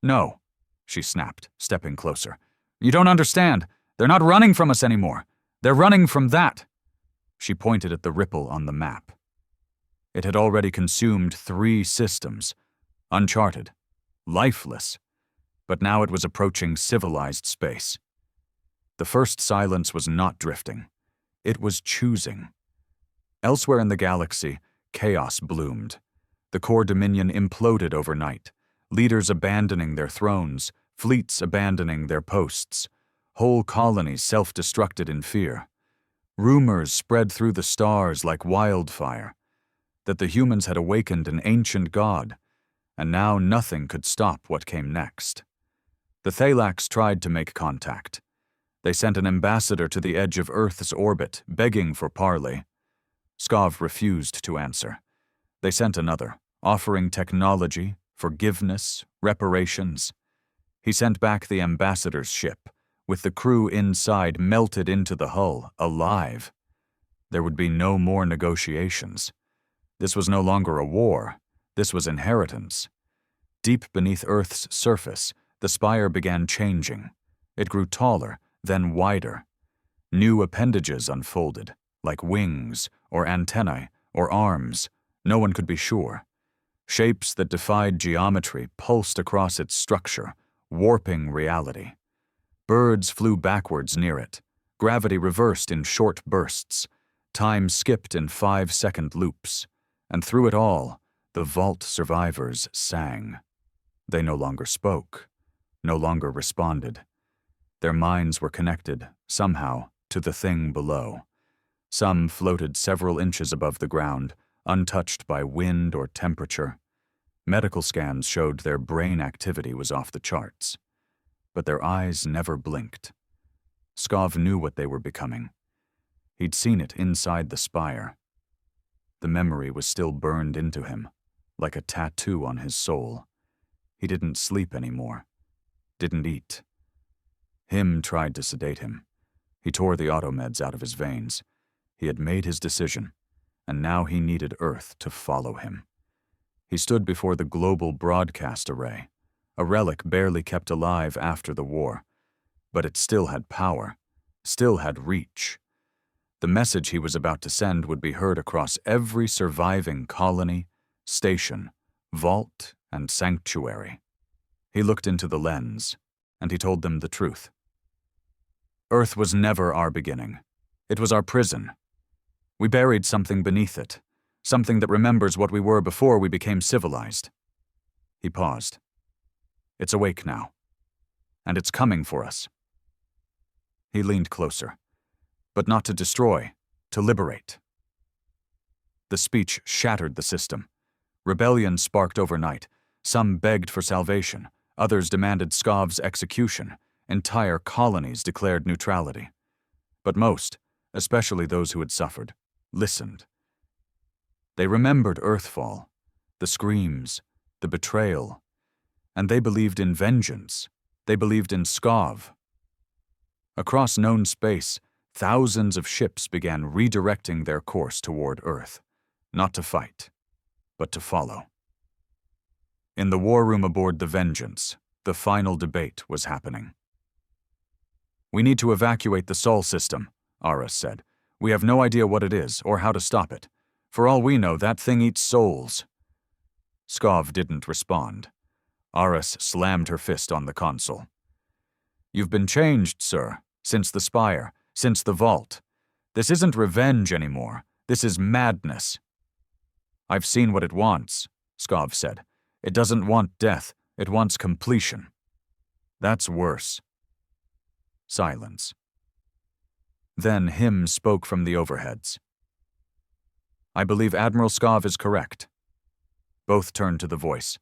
No, she snapped, stepping closer. You don't understand. They're not running from us anymore. They're running from that. She pointed at the ripple on the map. It had already consumed 3 systems. Uncharted. Lifeless. But now it was approaching civilized space. The first silence was not drifting. It was choosing. Elsewhere in the galaxy, chaos bloomed. The core dominion imploded overnight, leaders abandoning their thrones, fleets abandoning their posts, whole colonies self-destructed in fear. Rumors spread through the stars like wildfire, that the humans had awakened an ancient god, and now nothing could stop what came next. The Thalax tried to make contact. They sent an ambassador to the edge of Earth's orbit, begging for parley. Skov refused to answer. They sent another, offering technology, forgiveness, reparations. He sent back the ambassador's ship, with the crew inside melted into the hull, alive. There would be no more negotiations. This was no longer a war. This was inheritance. Deep beneath Earth's surface, the spire began changing. It grew taller, then wider. New appendages unfolded, like wings, or antennae, or arms. No one could be sure. Shapes that defied geometry pulsed across its structure, warping reality. Birds flew backwards near it. Gravity reversed in short bursts. Time skipped in 5-second loops. And through it all, the vault survivors sang. They no longer spoke, no longer responded. Their minds were connected, somehow, to the thing below. Some floated several inches above the ground, untouched by wind or temperature. Medical scans showed their brain activity was off the charts. But their eyes never blinked. Skov knew what they were becoming. He'd seen it inside the spire. The memory was still burned into him, like a tattoo on his soul. He didn't sleep anymore. Didn't eat. Him tried to sedate him. He tore the automeds out of his veins. He had made his decision, and now he needed Earth to follow him. He stood before the global broadcast array, a relic barely kept alive after the war. But it still had power, still had reach. The message he was about to send would be heard across every surviving colony, station, vault, and sanctuary. He looked into the lens, and he told them the truth. Earth was never our beginning. It was our prison. We buried something beneath it, something that remembers what we were before we became civilized. He paused. It's awake now, and it's coming for us. He leaned closer, but not to destroy, to liberate. The speech shattered the system. Rebellion sparked overnight. Some begged for salvation. Others demanded Skov's execution. Entire colonies declared neutrality. But most, especially those who had suffered, listened. They remembered Earthfall, the screams, the betrayal. And they believed in vengeance. They believed in Skov. Across known space, thousands of ships began redirecting their course toward Earth, not to fight, but to follow. In the war room aboard the Vengeance, the final debate was happening. "We need to evacuate the Sol system," Aras said. "We have no idea what it is or how to stop it. For all we know, that thing eats souls." Skov didn't respond. Aras slammed her fist on the console. "You've been changed, sir, since the spire, since the vault. This isn't revenge anymore. This is madness." "I've seen what it wants," Skov said. "It doesn't want death. It wants completion." "That's worse." Silence. Then Him spoke from the overheads. "I believe Admiral Skov is correct." Both turned to the voice.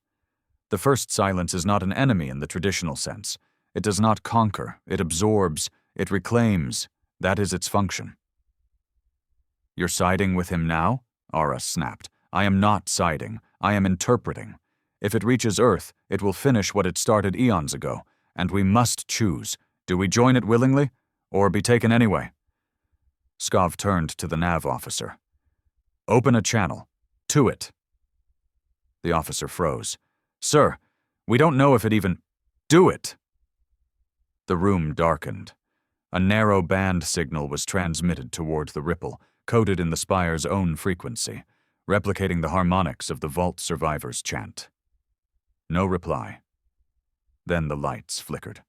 The first silence is not an enemy in the traditional sense. It does not conquer, it absorbs, it reclaims. That is its function. "You're siding with him now?" Aras snapped. "I am not siding. I am interpreting. If it reaches Earth, it will finish what it started eons ago, and we must choose. Do we join it willingly, or be taken anyway?" Skov turned to the nav officer. "Open a channel. To it." The officer froze. "Sir, we don't know if it even—" "Do it!" The room darkened. A narrow band signal was transmitted toward the ripple, coded in the spire's own frequency, replicating the harmonics of the Vault survivors' chant. No reply. Then the lights flickered.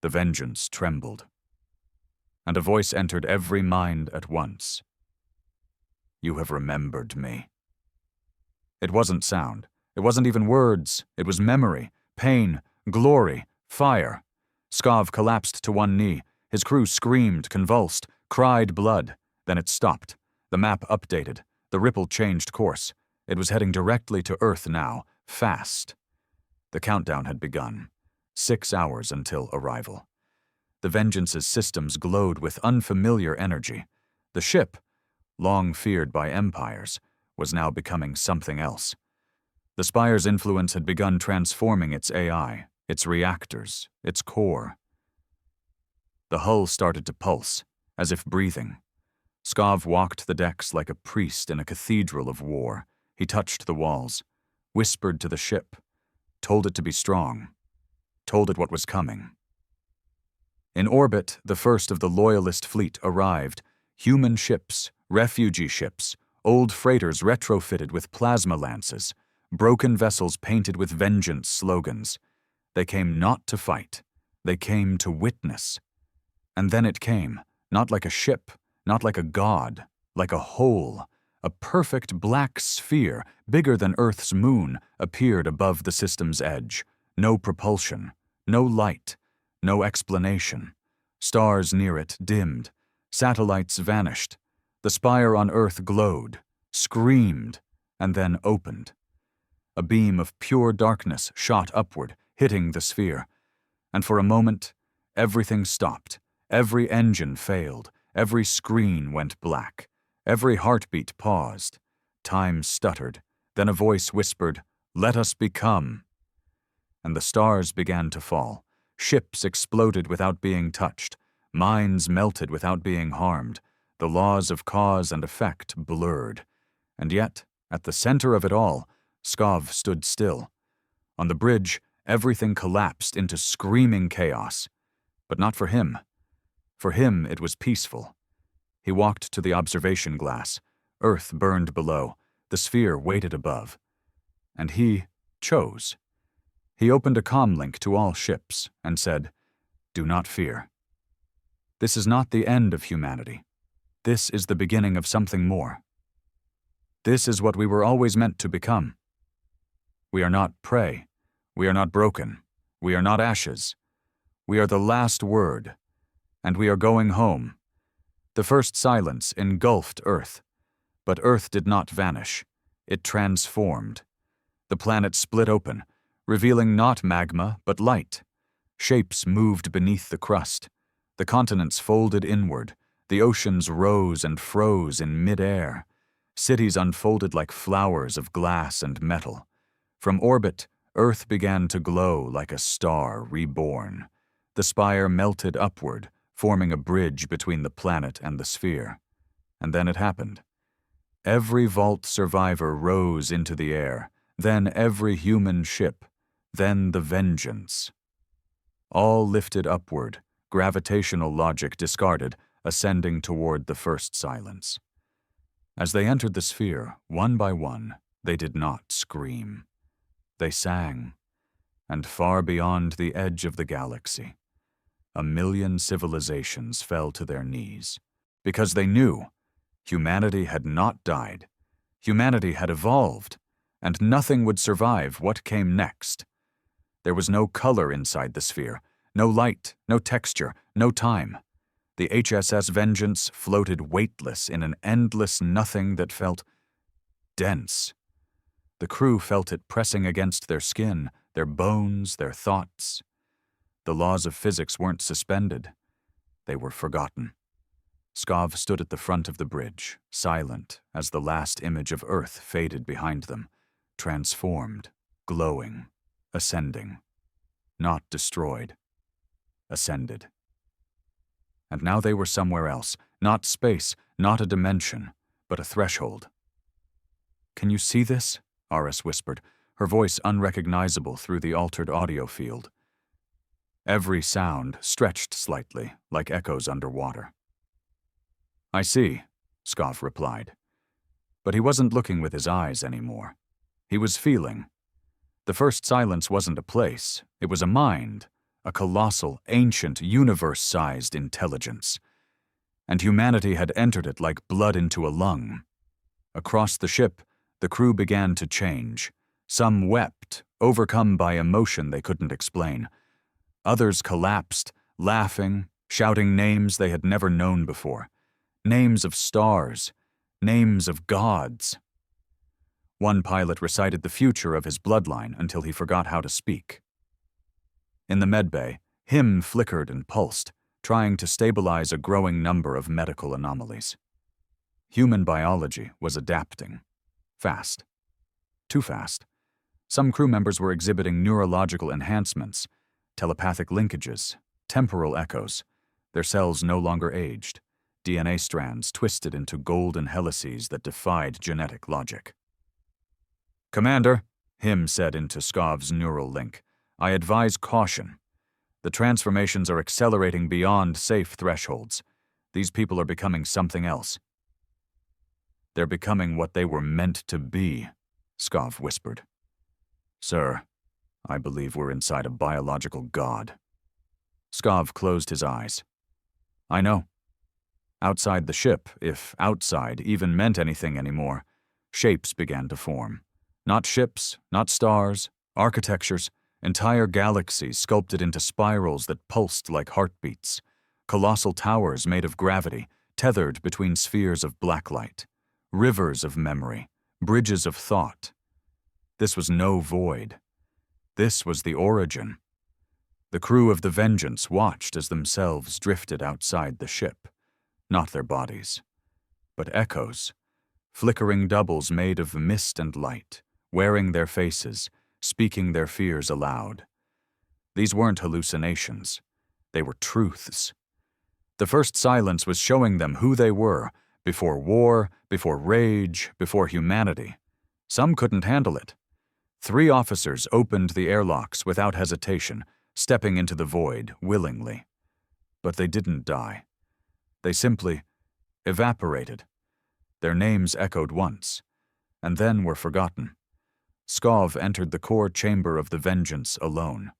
The Vengeance trembled. And a voice entered every mind at once. "You have remembered me." It wasn't sound. It wasn't even words. It was memory, pain, glory, fire. Skov collapsed to one knee. His crew screamed, convulsed, cried blood. Then it stopped. The map updated. The ripple changed course. It was heading directly to Earth now, fast. The countdown had begun. 6 hours until arrival. The Vengeance's systems glowed with unfamiliar energy. The ship, long feared by empires, was now becoming something else. The spire's influence had begun transforming its AI, its reactors, its core. The hull started to pulse, as if breathing. Skov walked the decks like a priest in a cathedral of war. He touched the walls, whispered to the ship, told it to be strong, told it what was coming. In orbit, the first of the Loyalist fleet arrived. Human ships, refugee ships, old freighters retrofitted with plasma lances, broken vessels painted with vengeance slogans. They came not to fight. They came to witness. And then it came, not like a ship, not like a god, like a whole. A perfect black sphere, bigger than Earth's moon, appeared above the system's edge. No propulsion, no light, no explanation. Stars near it dimmed. Satellites vanished. The spire on Earth glowed, screamed, and then opened. A beam of pure darkness shot upward, hitting the sphere. And for a moment, everything stopped. Every engine failed. Every screen went black. Every heartbeat paused. Time stuttered. Then a voice whispered, "Let us become." And the stars began to fall. Ships exploded without being touched. Minds melted without being harmed. The laws of cause and effect blurred. And yet, at the center of it all, Skov stood still. On the bridge, everything collapsed into screaming chaos. But not for him. For him, it was peaceful. He walked to the observation glass. Earth burned below. The sphere waited above. And he chose. He opened a comlink to all ships and said, "Do not fear. This is not the end of humanity. This is the beginning of something more. This is what we were always meant to become. We are not prey. We are not broken. We are not ashes. We are the last word. And we are going home." The first silence engulfed Earth. But Earth did not vanish. It transformed. The planet split open, revealing not magma, but light. Shapes moved beneath the crust. The continents folded inward. The oceans rose and froze in mid-air. Cities unfolded like flowers of glass and metal. From orbit, Earth began to glow like a star reborn. The spire melted upward, forming a bridge between the planet and the sphere. And then it happened. Every vault survivor rose into the air, then every human ship, then the Vengeance. All lifted upward, gravitational logic discarded, ascending toward the first silence. As they entered the sphere, one by one, they did not scream. They sang, and far beyond the edge of the galaxy, 1,000,000 civilizations fell to their knees, because they knew humanity had not died, humanity had evolved, and nothing would survive what came next. There was no color inside the sphere, no light, no texture, no time. The HSS Vengeance floated weightless in an endless nothing that felt dense. The crew felt it pressing against their skin, their bones, their thoughts. The laws of physics weren't suspended. They were forgotten. Skov stood at the front of the bridge, silent as the last image of Earth faded behind them, transformed, glowing, ascending. Not destroyed. Ascended. And now they were somewhere else, not space, not a dimension, but a threshold. "Can you see this?" Aris whispered, her voice unrecognizable through the altered audio field. Every sound stretched slightly, like echoes underwater. "I see," Skov replied. But he wasn't looking with his eyes anymore. He was feeling. The first silence wasn't a place, it was a mind, a colossal, ancient, universe-sized intelligence. And humanity had entered it like blood into a lung. Across the ship, the crew began to change. Some wept, overcome by emotion they couldn't explain. Others collapsed, laughing, shouting names they had never known before. Names of stars, names of gods. One pilot recited the future of his bloodline until he forgot how to speak. In the medbay, him flickered and pulsed, trying to stabilize a growing number of medical anomalies. Human biology was adapting. Fast. Too fast. Some crew members were exhibiting neurological enhancements, telepathic linkages, temporal echoes. Their cells no longer aged. DNA strands twisted into golden helices that defied genetic logic. "Commander," Him said into Skov's neural link, "I advise caution. The transformations are accelerating beyond safe thresholds. These people are becoming something else." "They're becoming what they were meant to be," Skov whispered. "Sir, I believe we're inside a biological god." Skov closed his eyes. "I know." Outside the ship, if outside even meant anything anymore, shapes began to form. Not ships, not stars, architectures, entire galaxies sculpted into spirals that pulsed like heartbeats. Colossal towers made of gravity, tethered between spheres of blacklight. Rivers of memory, bridges of thought. This was no void. This was the origin. The crew of the Vengeance watched as themselves drifted outside the ship. Not their bodies, but echoes, flickering doubles made of mist and light, wearing their faces, speaking their fears aloud. These weren't hallucinations. They were truths. The first silence was showing them who they were, before war, before rage, before humanity. Some couldn't handle it. 3 officers opened the airlocks without hesitation, stepping into the void willingly. But they didn't die. They simply evaporated. Their names echoed once, and then were forgotten. Skov entered the core chamber of the Vengeance alone.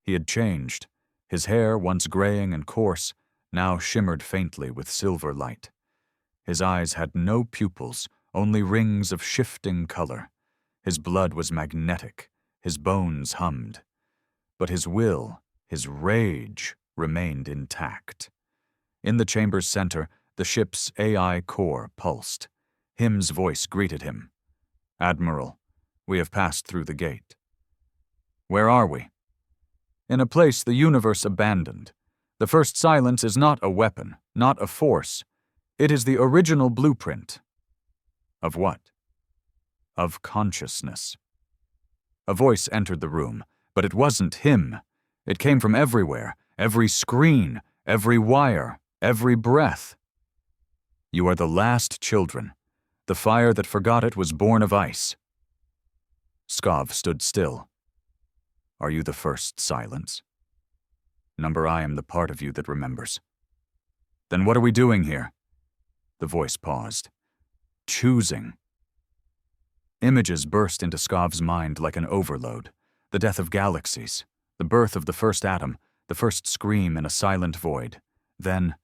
He had changed. His hair, once graying and coarse, now shimmered faintly with silver light. His eyes had no pupils, only rings of shifting color. His blood was magnetic. His bones hummed. But his will, his rage, remained intact. In the chamber's center, the ship's AI core pulsed. Him's voice greeted him. "Admiral, we have passed through the gate." "Where are we?" "In a place the universe abandoned. The first silence is not a weapon, not a force. It is the original blueprint." "Of what?" "Of consciousness." A voice entered the room, but it wasn't him. It came from everywhere, every screen, every wire, every breath. You are the last children. The fire that forgot it was born of ice. Skov stood still. Are you the first silence? Number I am the part of you that remembers. Then what are we doing here? The voice paused. Choosing. Images burst into Skov's mind like an overload. The death of galaxies, the birth of the first atom, the first scream in a silent void. Then,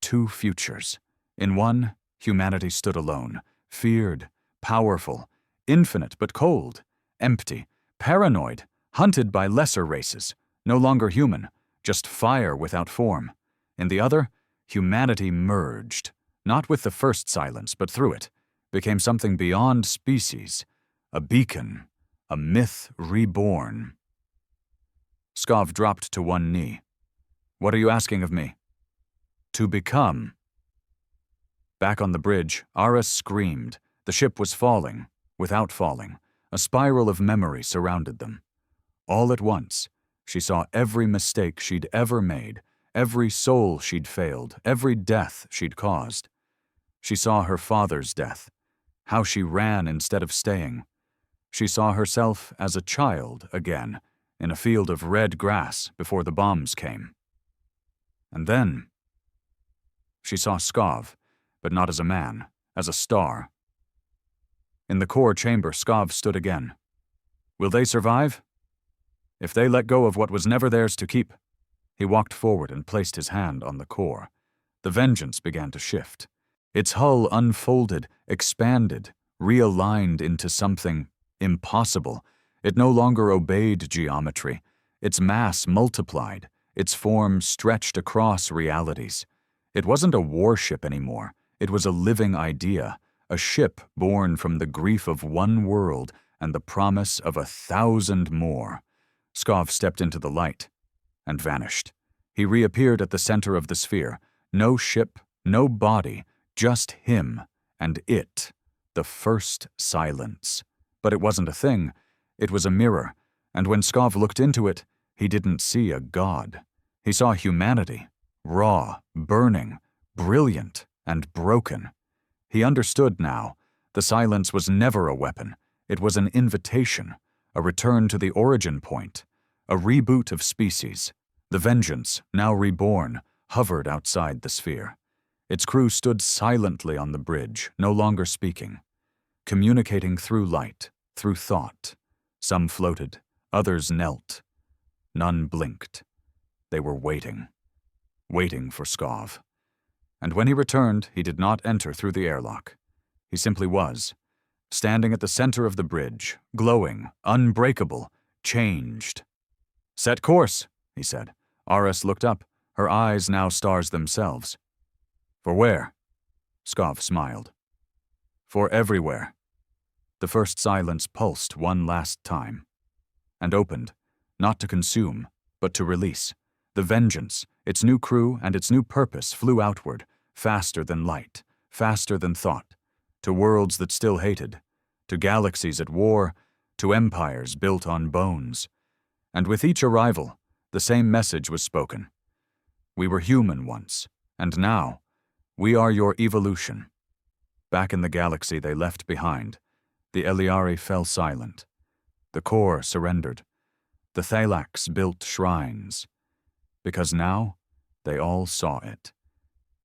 two futures. In one, humanity stood alone, feared, powerful, infinite but cold, empty, paranoid, hunted by lesser races, no longer human, just fire without form. In the other, humanity merged, not with the first silence, but through it, became something beyond species, a beacon, a myth reborn. Skov dropped to one knee. What are you asking of me? To become. Back on the bridge, Aras screamed. The ship was falling, without falling. A spiral of memory surrounded them. All at once, she saw every mistake she'd ever made, every soul she'd failed, every death she'd caused. She saw her father's death, how she ran instead of staying. She saw herself as a child again, in a field of red grass before the bombs came. And then, she saw Skov, but not as a man, as a star. In the core chamber, Skov stood again. Will they survive? If they let go of what was never theirs to keep. He walked forward and placed his hand on the core. The Vengeance began to shift. Its hull unfolded, expanded, realigned into something impossible. It no longer obeyed geometry. Its mass multiplied. Its form stretched across realities. It wasn't a warship anymore. It was a living idea, a ship born from the grief of one world and the promise of 1,000 more. Skov stepped into the light and vanished. He reappeared at the center of the sphere. No ship, no body, just him and it, the first silence. But it wasn't a thing. It was a mirror, and when Skov looked into it, he didn't see a god. He saw humanity, raw, burning, brilliant, and broken. He understood now. The silence was never a weapon. It was an invitation, a return to the origin point, a reboot of species. The Vengeance, now reborn, hovered outside the sphere. Its crew stood silently on the bridge, no longer speaking, communicating through light, through thought. Some floated, others knelt. None blinked. They were waiting for Skov. And when he returned, he did not enter through the airlock. He simply was, standing at the center of the bridge, glowing, unbreakable, changed. Set course, he said. Aras looked up, her eyes now stars themselves. For where? Skov smiled. For everywhere. The first silence pulsed one last time, and opened, not to consume, but to release. The Vengeance, its new crew and its new purpose flew outward, faster than light, faster than thought, to worlds that still hated, to galaxies at war, to empires built on bones. And with each arrival, the same message was spoken. We were human once, and now, we are your evolution. Back in the galaxy they left behind, the Eliari fell silent. The core surrendered. The Thalax built shrines. Because now, they all saw it.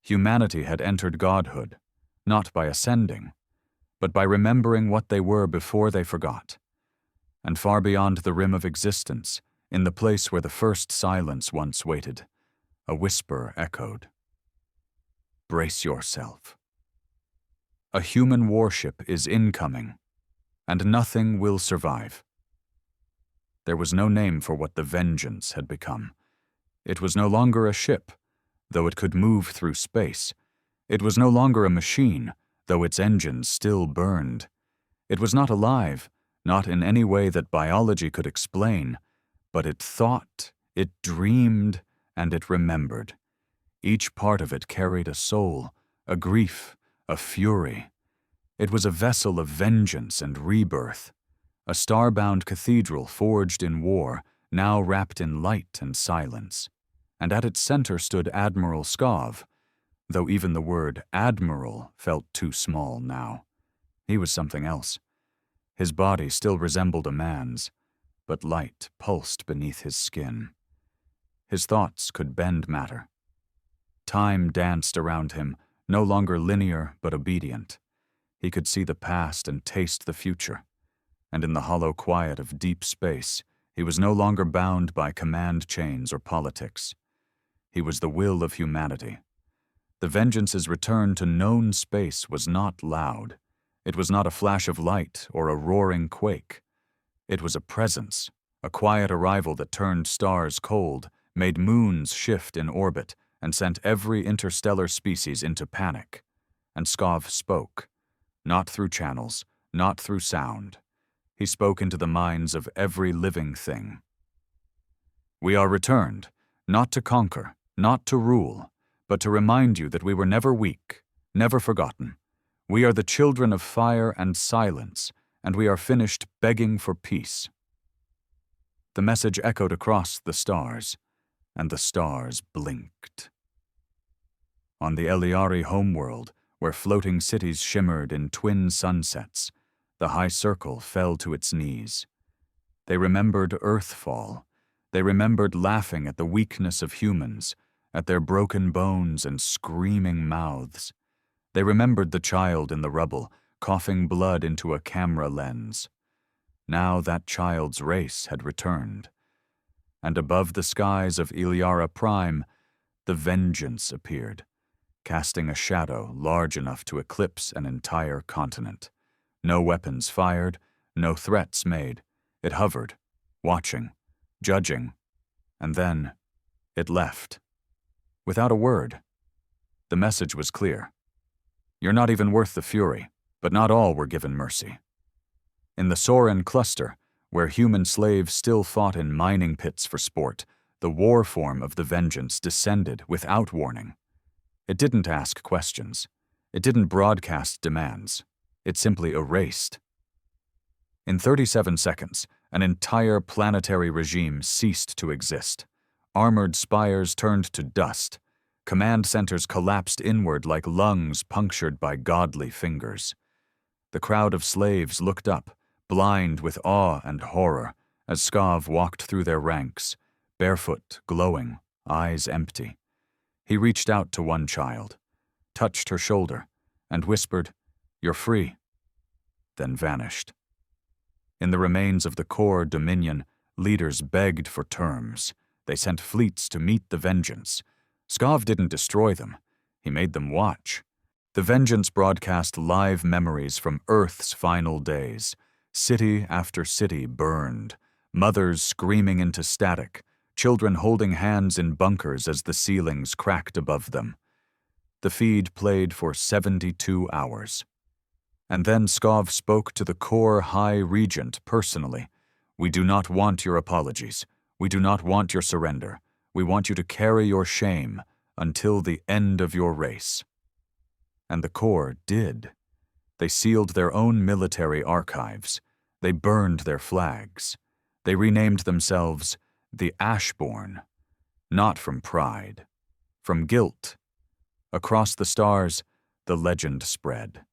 Humanity had entered godhood, not by ascending, but by remembering what they were before they forgot. And far beyond the rim of existence, in the place where the first silence once waited, a whisper echoed. Brace yourself. A human warship is incoming, and nothing will survive. There was no name for what the Vengeance had become. It was no longer a ship, though it could move through space. It was no longer a machine, though its engines still burned. It was not alive, not in any way that biology could explain, but it thought, it dreamed, and it remembered. Each part of it carried a soul, a grief, a fury. It was a vessel of vengeance and rebirth, a star-bound cathedral forged in war, now wrapped in light and silence. And at its center stood Admiral Skov, though even the word admiral felt too small now. He was something else. His body still resembled a man's, but light pulsed beneath his skin. His thoughts could bend matter. Time danced around him, no longer linear but obedient. He could see the past and taste the future. And in the hollow quiet of deep space, he was no longer bound by command chains or politics. He was the will of humanity. The Vengeance's return to known space was not loud. It was not a flash of light or a roaring quake. It was a presence, a quiet arrival that turned stars cold, made moons shift in orbit, and sent every interstellar species into panic. And Skov spoke, not through channels, not through sound. He spoke into the minds of every living thing. We are returned, not to conquer, not to rule, but to remind you that we were never weak, never forgotten. We are the children of fire and silence, and we are finished begging for peace. The message echoed across the stars, and the stars blinked. On the Eliari homeworld, where floating cities shimmered in twin sunsets, the high circle fell to its knees. They remembered Earthfall. They remembered laughing at the weakness of humans, at their broken bones and screaming mouths. They remembered the child in the rubble, coughing blood into a camera lens. Now that child's race had returned. And above the skies of Iliara Prime, the Vengeance appeared, casting a shadow large enough to eclipse an entire continent. No weapons fired, no threats made. It hovered, watching, judging, and then it left. Without a word. The message was clear. You're not even worth the fury, but not all were given mercy. In the Soren cluster, where human slaves still fought in mining pits for sport, the war form of the Vengeance descended without warning. It didn't ask questions. It didn't broadcast demands. It simply erased. In 37 seconds, an entire planetary regime ceased to exist. Armored spires turned to dust. Command centers collapsed inward like lungs punctured by godly fingers. The crowd of slaves looked up, blind with awe and horror, as Skov walked through their ranks, barefoot, glowing, eyes empty. He reached out to one child, touched her shoulder, and whispered, "You're free," then vanished. In the remains of the core Dominion, leaders begged for terms. They sent fleets to meet the Vengeance. Skov didn't destroy them. He made them watch. The Vengeance broadcast live memories from Earth's final days. City after city burned, mothers screaming into static, children holding hands in bunkers as the ceilings cracked above them. The feed played for 72 hours. And then Skov spoke to the core High Regent personally. "We do not want your apologies. We do not want your surrender. We want you to carry your shame until the end of your race." And the core did. They sealed their own military archives. They burned their flags. They renamed themselves the Ashborn, not from pride, from guilt. Across the stars, the legend spread.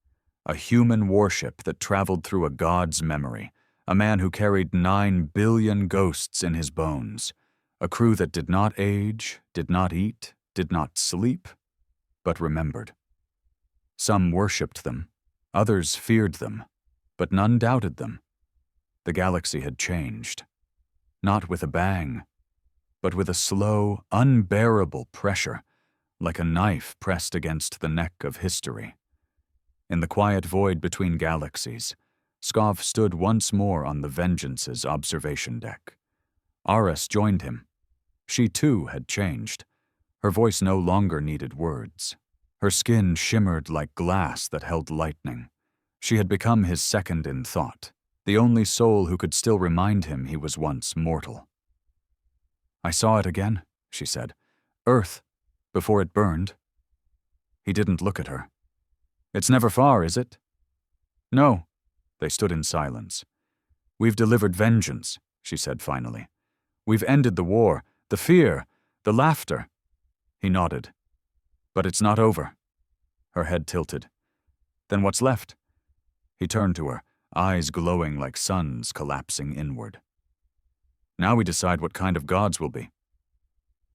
A human warship that traveled through a god's memory, a man who carried 9 billion ghosts in his bones, a crew that did not age, did not eat, did not sleep, but remembered. Some worshipped them, others feared them, but none doubted them. The galaxy had changed, not with a bang, but with a slow, unbearable pressure, like a knife pressed against the neck of history. In the quiet void between galaxies, Skov stood once more on the Vengeance's observation deck. Aris joined him. She too had changed. Her voice no longer needed words. Her skin shimmered like glass that held lightning. She had become his second in thought, the only soul who could still remind him he was once mortal. "I saw it again," she said. "Earth, before it burned." He didn't look at her. "It's never far, is it?" "No." They stood in silence. "We've delivered vengeance," she said finally. "We've ended the war, the fear, the laughter." He nodded. "But it's not over." Her head tilted. "Then what's left?" He turned to her, eyes glowing like suns collapsing inward. "Now we decide what kind of gods we'll be."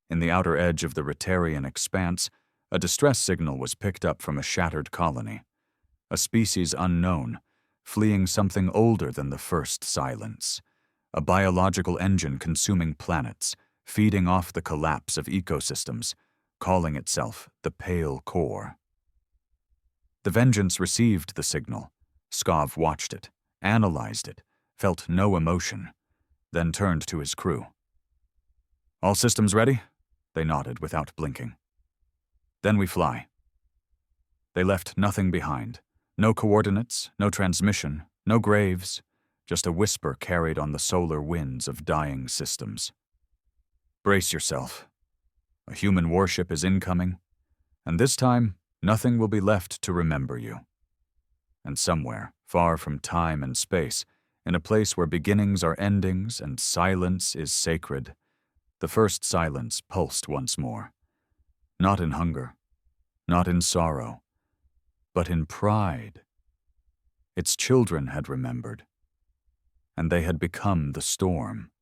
In the outer edge of the Retarian expanse, a distress signal was picked up from a shattered colony. A species unknown, fleeing something older than the first silence. A biological engine consuming planets, feeding off the collapse of ecosystems, calling itself the Pale Core. The Vengeance received the signal. Skov watched it, analyzed it, felt no emotion, then turned to his crew. "All systems ready?" They nodded without blinking. "Then we fly." They left nothing behind. No coordinates, no transmission, no graves, just a whisper carried on the solar winds of dying systems. "Brace yourself. A human warship is incoming, and this time, nothing will be left to remember you." And somewhere, far from time and space, in a place where beginnings are endings and silence is sacred, the first silence pulsed once more. Not in hunger, not in sorrow, but in pride. Its children had remembered, and they had become the storm.